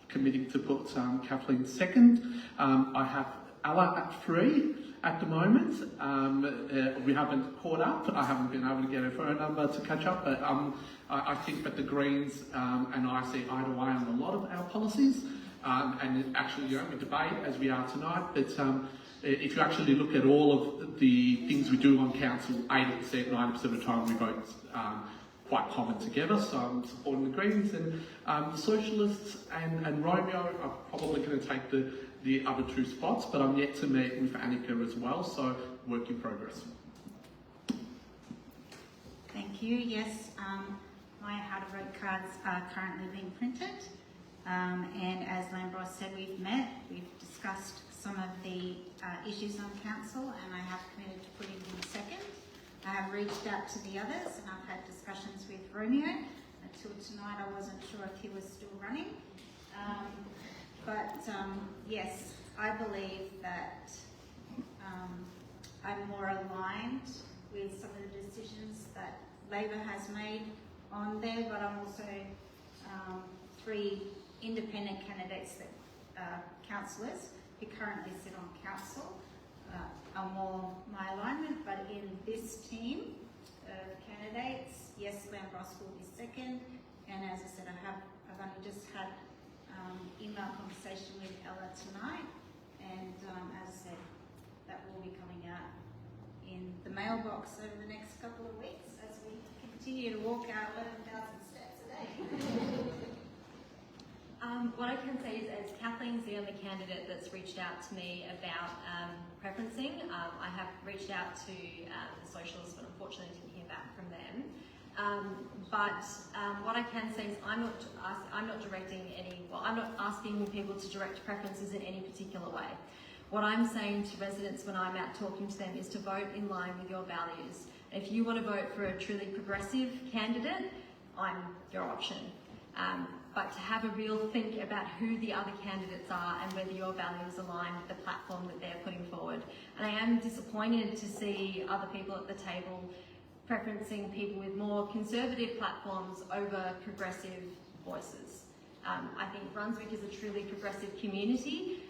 committing to put Kathleen second. I have Ella at 3 at the moment. We haven't caught up. I haven't been able to get her phone number to catch up, but I think that the Greens and I see eye to eye on a lot of our policies, and actually, we debate as we are tonight, but if you actually look at all of the things we do on council, 80%, 90% of the time we vote quite common together, so I'm supporting the Greens, and the Socialists and Romeo are probably going to take the other 2 spots, but I'm yet to meet with Anneke as well, so work in progress. Thank you. Yes, my How to Vote cards are currently being printed, and as Lambros said, we've discussed some of the issues on council, and I have committed to putting him second. I have reached out to the others, and I've had discussions with Romeo. Until tonight, I wasn't sure if he was still running. Yes, I believe that I'm more aligned with some of the decisions that Labor has made on there, but I'm also 3 independent candidates that councillors who currently sit on council are more my alignment, but in this team of candidates, yes, Lambros will be second, and as I said, I've only just had email conversation with Ella tonight, and as I said, that will be coming out in the mailbox over the next couple of weeks as we continue to walk our 11,000 steps a day. What I can say is, as Kathleen's the only candidate that's reached out to me about preferencing, I have reached out to the Socialists, but unfortunately didn't hear back from them. What I can say is I'm not directing I'm not asking people to direct preferences in any particular way. What I'm saying to residents when I'm out talking to them is to vote in line with your values. If you want to vote for a truly progressive candidate, I'm your option. But to have a real think about who the other candidates are and whether your values align with the platform that they're putting forward. And I am disappointed to see other people at the table preferencing people with more conservative platforms over progressive voices. I think Brunswick is a truly progressive community.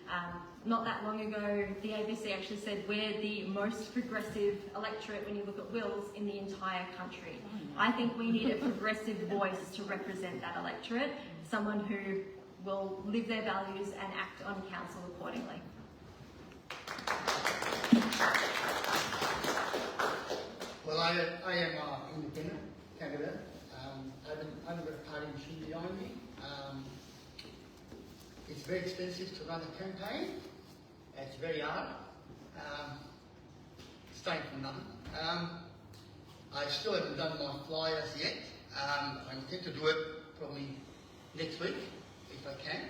Not that long ago, the ABC actually said we're the most progressive electorate when you look at wills in the entire country. I think we need a progressive voice to represent that electorate, someone who will live their values and act on council accordingly. Well, I am an independent candidate. I haven't got a party machine behind me. It's very expensive to run a campaign. It's very hard. Staying for nothing. I still haven't done my flyers yet. I intend to do it probably next week, if I can.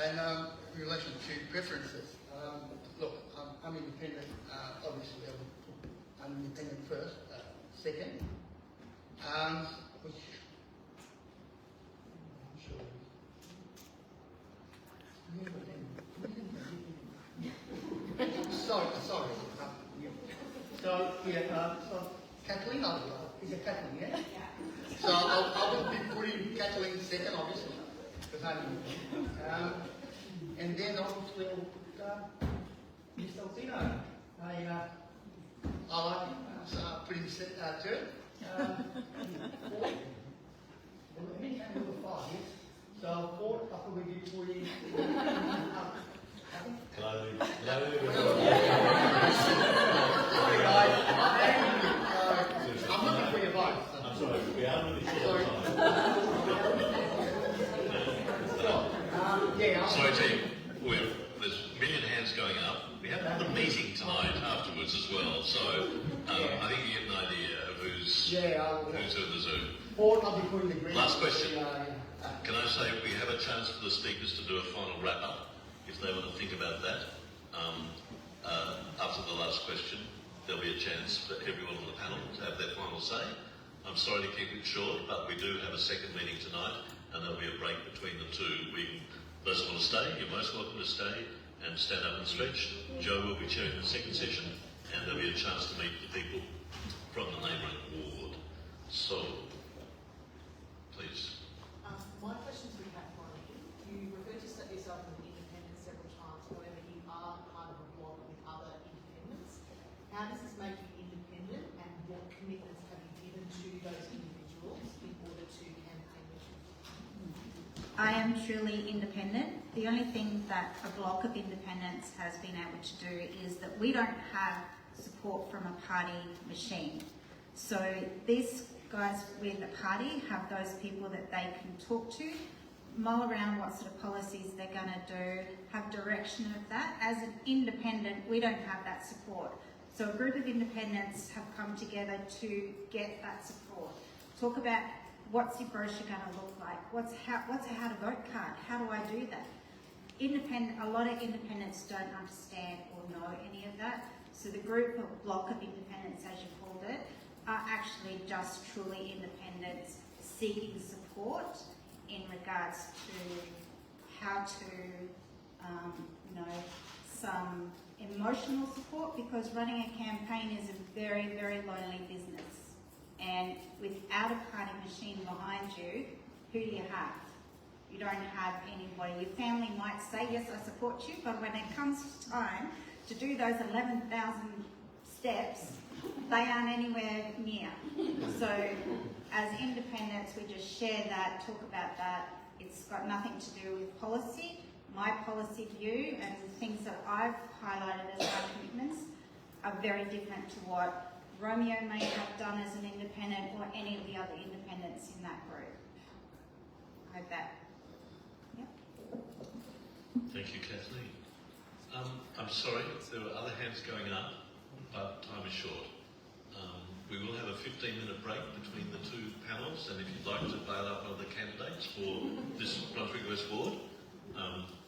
In relation to preferences, look, I'm independent. Obviously, I'm independent first. Second, which I'm sure. Sorry. So Kathleen, is it Kathleen? Yeah. So I will be putting Kathleen second, obviously, because I'm and then obviously Mr. Alcino. I like putting third. Fourth. Well, any kind of five, yes. So fourth, I probably be putting. Sorry guys, I'm looking for your vote. I'm sorry, we are really short Yeah. Sorry team, there's a million hands going up. We have another meeting tonight afterwards as well, so I think you get an idea of who's in the Zoom. I'll be putting the green. Last question. Can I say we have a chance for the speakers to do a final wrap-up, if they want to think about that. After the last question, there'll be a chance for everyone on the panel to have their final say. I'm sorry to keep it short, but we do have a second meeting tonight, and there'll be a break between the two. Those who want to stay, you're most welcome to stay and stand up and stretch. Joe will be chairing the second session, and there'll be a chance to meet the people from the neighbouring ward. So, please. My question is really for you. You referred to yourself as an independent several times, however you are part of a block with other independents. How does this make you independent, and what commitments have you given to those individuals in order to campaign with you? I am truly independent. The only thing that a block of independents has been able to do is that we don't have support from a party machine. So these guys with a party have those people that they can talk to, mull around what sort of policies they're going to do, have direction of that. As an independent, we don't have that support. So a group of independents have come together to get that support. Talk about what's your brochure going to look like? What's a how to vote card? How do I do that? A lot of independents don't understand or know any of that. So the group or block of independents, as you called it, are actually just truly independents seeking support in regards to how to, some emotional support, because running a campaign is a very, very lonely business. And without a party machine behind you, who do you have? You don't have anybody. Your family might say, yes, I support you, but when it comes time to do those 11,000 steps, they aren't anywhere near. So as independents, we just share that, talk about that. It's got nothing to do with policy. My policy view and the things that I've highlighted as my commitments are very different to what Romeo may have done as an independent or any of the other independents in that group. I hope that. Yep. Thank you, Kathleen. I'm sorry, there are other hands going up, but time is short. We will have a 15-minute break between the two panels, and if you'd like to bail out one of the candidates for this Brunswick West ward,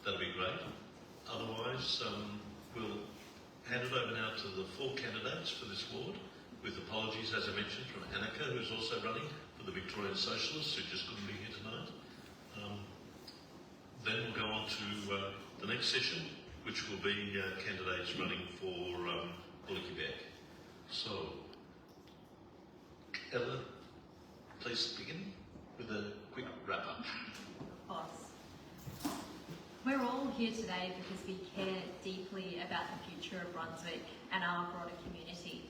that'll be great. Otherwise, we'll hand it over now to the 4 candidates for this ward, with apologies, as I mentioned, from Anneke, who's also running for the Victorian Socialists, who just couldn't be here tonight. Then we'll go on to the next session, which will be candidates running for Merri-bek. So, Ella, please begin with a quick wrap-up. Boss. We're all here today because we care deeply about the future of Brunswick and our broader community.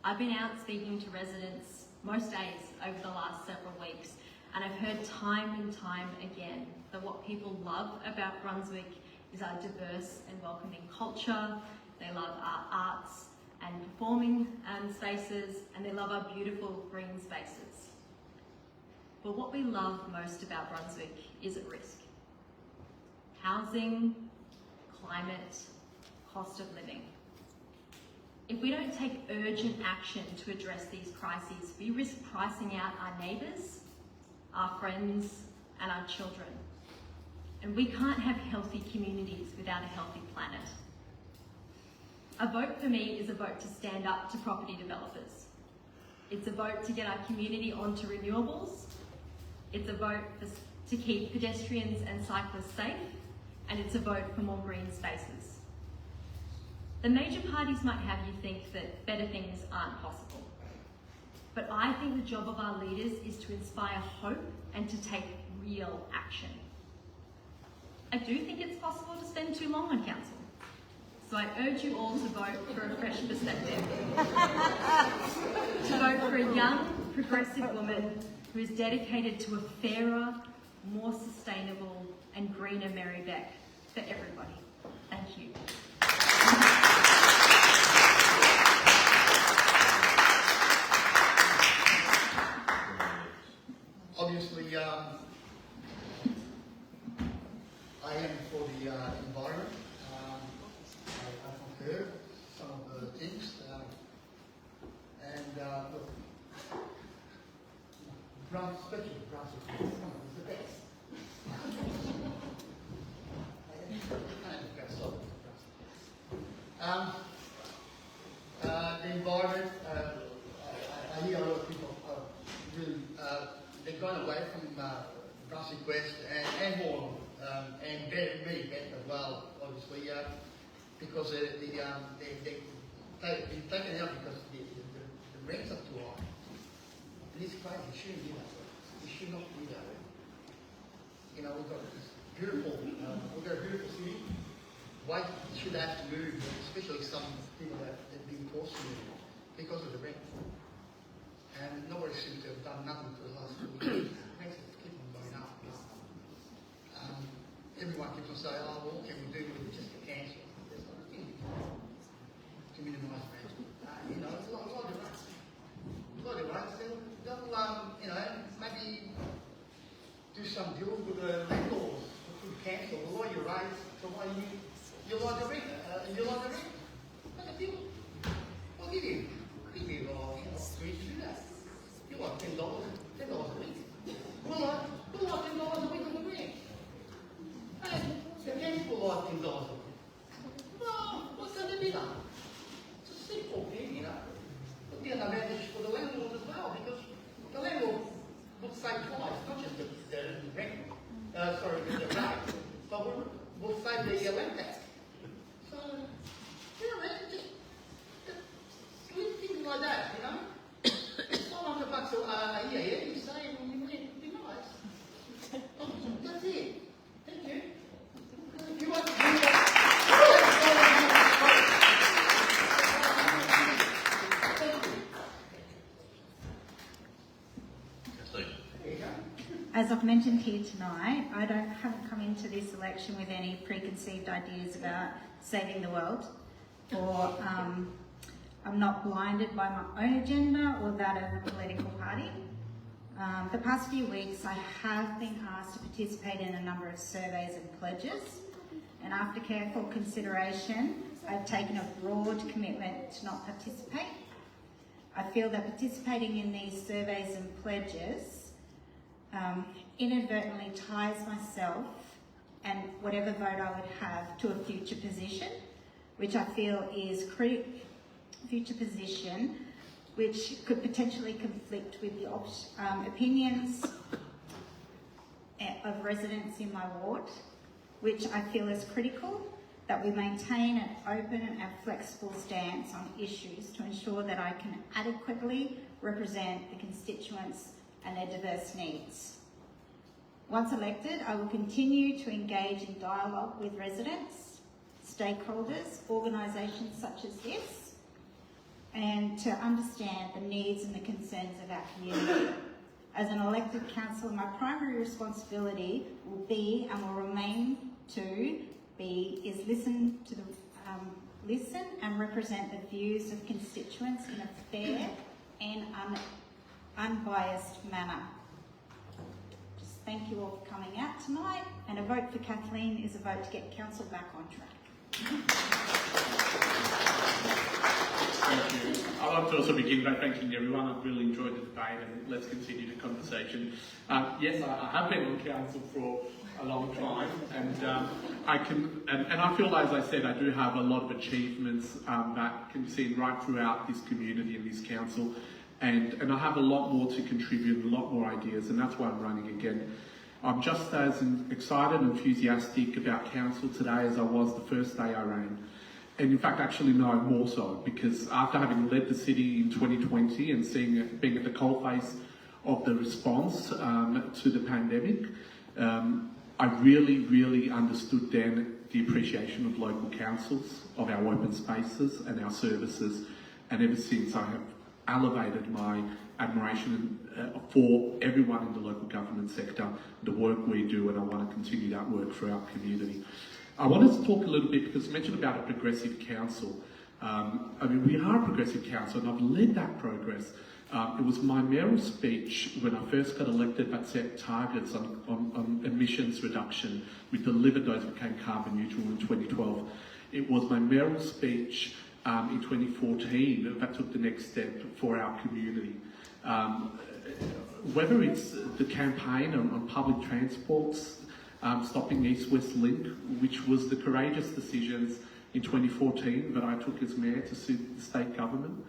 I've been out speaking to residents most days over the last several weeks, and I've heard time and time again that what people love about Brunswick is our diverse and welcoming culture. They love our arts and performing spaces, and they love our beautiful green spaces. But what we love most about Brunswick is at risk. Housing, climate, cost of living. If we don't take urgent action to address these crises, we risk pricing out our neighbours, our friends, and our children. And we can't have healthy communities without a healthy planet. A vote for me is a vote to stand up to property developers. It's a vote to get our community onto renewables. It's a vote to keep pedestrians and cyclists safe. And it's a vote for more green spaces. The major parties might have you think that better things aren't possible. But I think the job of our leaders is to inspire hope and to take real action. I do think it's possible to spend too long on council. So I urge you all to vote for a fresh perspective. To vote for a young, progressive woman who is dedicated to a fairer, more sustainable and greener Merri-bek for everybody. Thank you. Obviously, I am for the environment. I've heard some of the things, and look, especially Brunswick is the best. The environment, I hear a lot of people really, they've gone away from Brunswick West and more, and Merri-bek as well, obviously, because they've been taken out because the rents are too high. And it's crazy, you shouldn't do that. You should not do that. You know, we've got this beautiful, we've got a beautiful city. Why should they have to move, especially some people that have been forced to move because of the rent? And nobody seems to have done nothing for the last 2 years. Rents keep on going up. Everyone keeps on saying, oh, well, what can we do with just the council? There's nothing to minimise rent. You know, it's a lot of rights. A lot of rights. They'll you know, maybe do some deals with the landlords through the council, lower your rates, so why you like the rent, make a deal. I'll give you, $3 to do that. You like $10 a week. We'll like $10 a week on the rent. And the council will like $10 a week. Well, what's going to be done? It's a simple thing, you know. But the advantage for the landlord as well, because the landlord would save twice, not just the rent, the rate, but we'll save the land tax. So, you know, man, just doing things like that, you know. It's $500 a year, yeah, you save and you rent, it'd be nice. That's it. Thank you. If you want to do that, as I've mentioned here tonight, I haven't come into this election with any preconceived ideas about saving the world, or I'm not blinded by my own agenda or that of a political party. The past few weeks I have been asked to participate in a number of surveys and pledges, and after careful consideration I've taken a broad commitment to not participate. I feel that participating in these surveys and pledges inadvertently ties myself and whatever vote I would have to a future position, which I feel is future position, which could potentially conflict with the opinions of residents in my ward, which I feel is critical that we maintain an open and flexible stance on issues to ensure that I can adequately represent the constituents and their diverse needs. Once elected, I will continue to engage in dialogue with residents, stakeholders, organisations such as this, and to understand the needs and the concerns of our community. As an elected councillor, my primary responsibility will be and will remain to be is listen and represent the views of constituents in a fair and unbiased manner. Just thank you all for coming out tonight, and a vote for Kathleen is a vote to get council back on track. Thank you. I'd like to also begin by thanking everyone. I've really enjoyed the debate, and let's continue the conversation. Yes, I have been on council for a long time, and I feel, as I said, I do have a lot of achievements that can be seen right throughout this community and this council, and I have a lot more to contribute, a lot more ideas, and that's why I'm running again. I'm just as excited and enthusiastic about council today as I was the first day I ran. And in fact, actually, no, more so, because after having led the city in 2020 and being at the coalface of the response to the pandemic, I really, really understood then the appreciation of local councils, of our open spaces and our services, and ever since I have elevated my admiration for everyone in the local government sector, the work we do, and I want to continue that work for our community. I wanted to talk a little bit, because I mentioned about a progressive council. We are a progressive council, and I've led that progress. It was my mayoral speech when I first got elected that set targets on emissions reduction. We delivered those, became carbon neutral in 2012. It was my mayoral speech in 2014 that took the next step for our community. Whether it's the campaign on public transports, stopping East-West Link, which was the courageous decisions in 2014 that I took as mayor to suit the state government.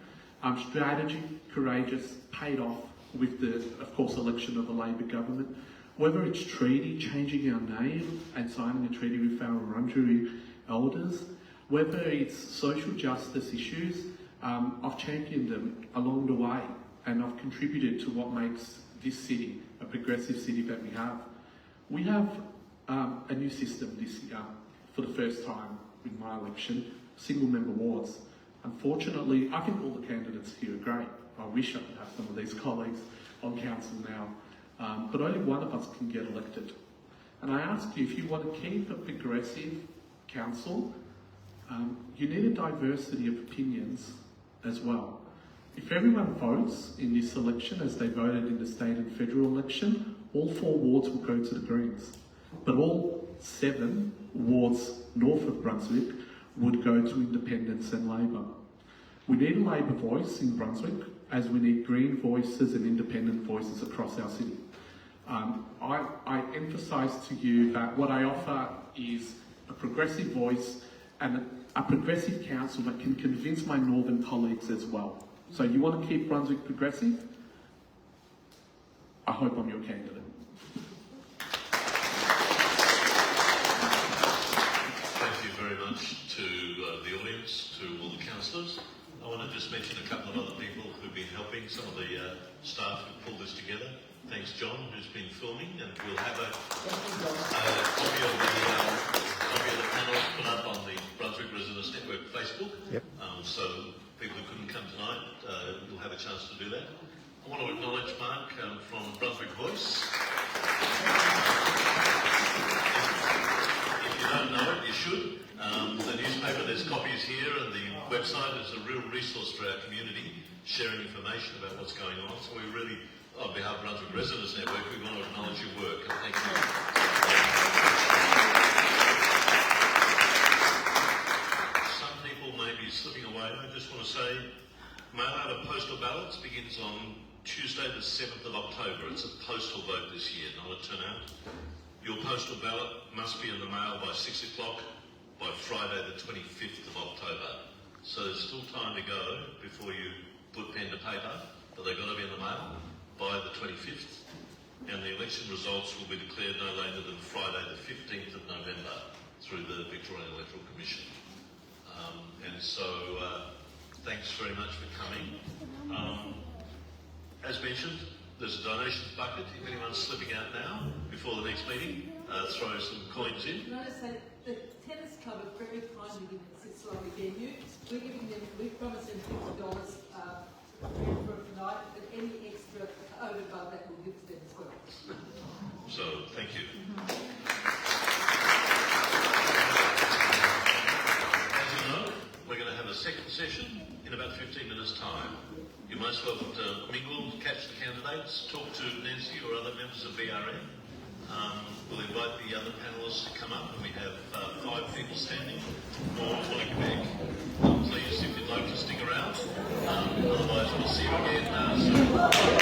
Strategy, courageous, paid off with the, of course, election of a Labor government. Whether it's treaty, changing our name and signing a treaty with our Wurundjeri elders, whether it's social justice issues, I've championed them along the way, and I've contributed to what makes this city a progressive city that we have. We have a new system this year for the first time in my election, single-member wards. Unfortunately, I think all the candidates here are great. I wish I could have some of these colleagues on council now, but only one of us can get elected. And I ask you, if you want to keep a progressive council, you need a diversity of opinions as well. If everyone votes in this election as they voted in the state and federal election, all 4 wards will go to the Greens. But all 7 wards north of Brunswick would go to independents and Labor. We need a Labor voice in Brunswick, as we need Green voices and independent voices across our city. I emphasise to you that what I offer is a progressive voice and a progressive council that can convince my northern colleagues as well. So you want to keep Brunswick progressive? I hope I'm your candidate. Thank you very much to the audience, to all the councillors. I want to just mention a couple of other people who've been helping, some of the staff who pulled this together. Thanks, John, who's been filming, and we'll have a copy of the panel put up on the Brunswick Residents Network Facebook. Yep. So people who couldn't come tonight, you'll have a chance to do that. I want to acknowledge Mark from Brunswick Voice. If you don't know it, you should. The newspaper, there's copies here, and the website is a real resource for our community, sharing information about what's going on. So we really, on behalf of Brunswick Residents Network, we want to acknowledge your work, and thank you. Some people may be slipping away. I just want to say, mail out of postal ballots begins on Tuesday the 7th of October. It's a postal vote this year, not a turnout. Your postal ballot must be in the mail by 6 o'clock by Friday the 25th of October. So there's still time to go before you put pen to paper, but they've got to be in the mail by the 25th. And the election results will be declared no later than Friday the 15th of November. through the Victorian Electoral Commission. And so, thanks very much for coming. As mentioned, there's a donations bucket. If anyone's slipping out now, before the next meeting, throw some coins in. Can I just say, the tennis club have very kindly given us this lovely venue. We're giving them, we promised them $50 for tonight, but any extra over and above that we'll give to them as well. So, thank you. As you know, we're going to have a second session in about 15 minutes' time. You're most welcome to mingle, catch the candidates, talk to Nancy or other members of BRN. We'll invite the other panellists to come up, and we have 5 people standing for Merri-bek. Please, if you'd like to stick around, otherwise we'll see you again soon.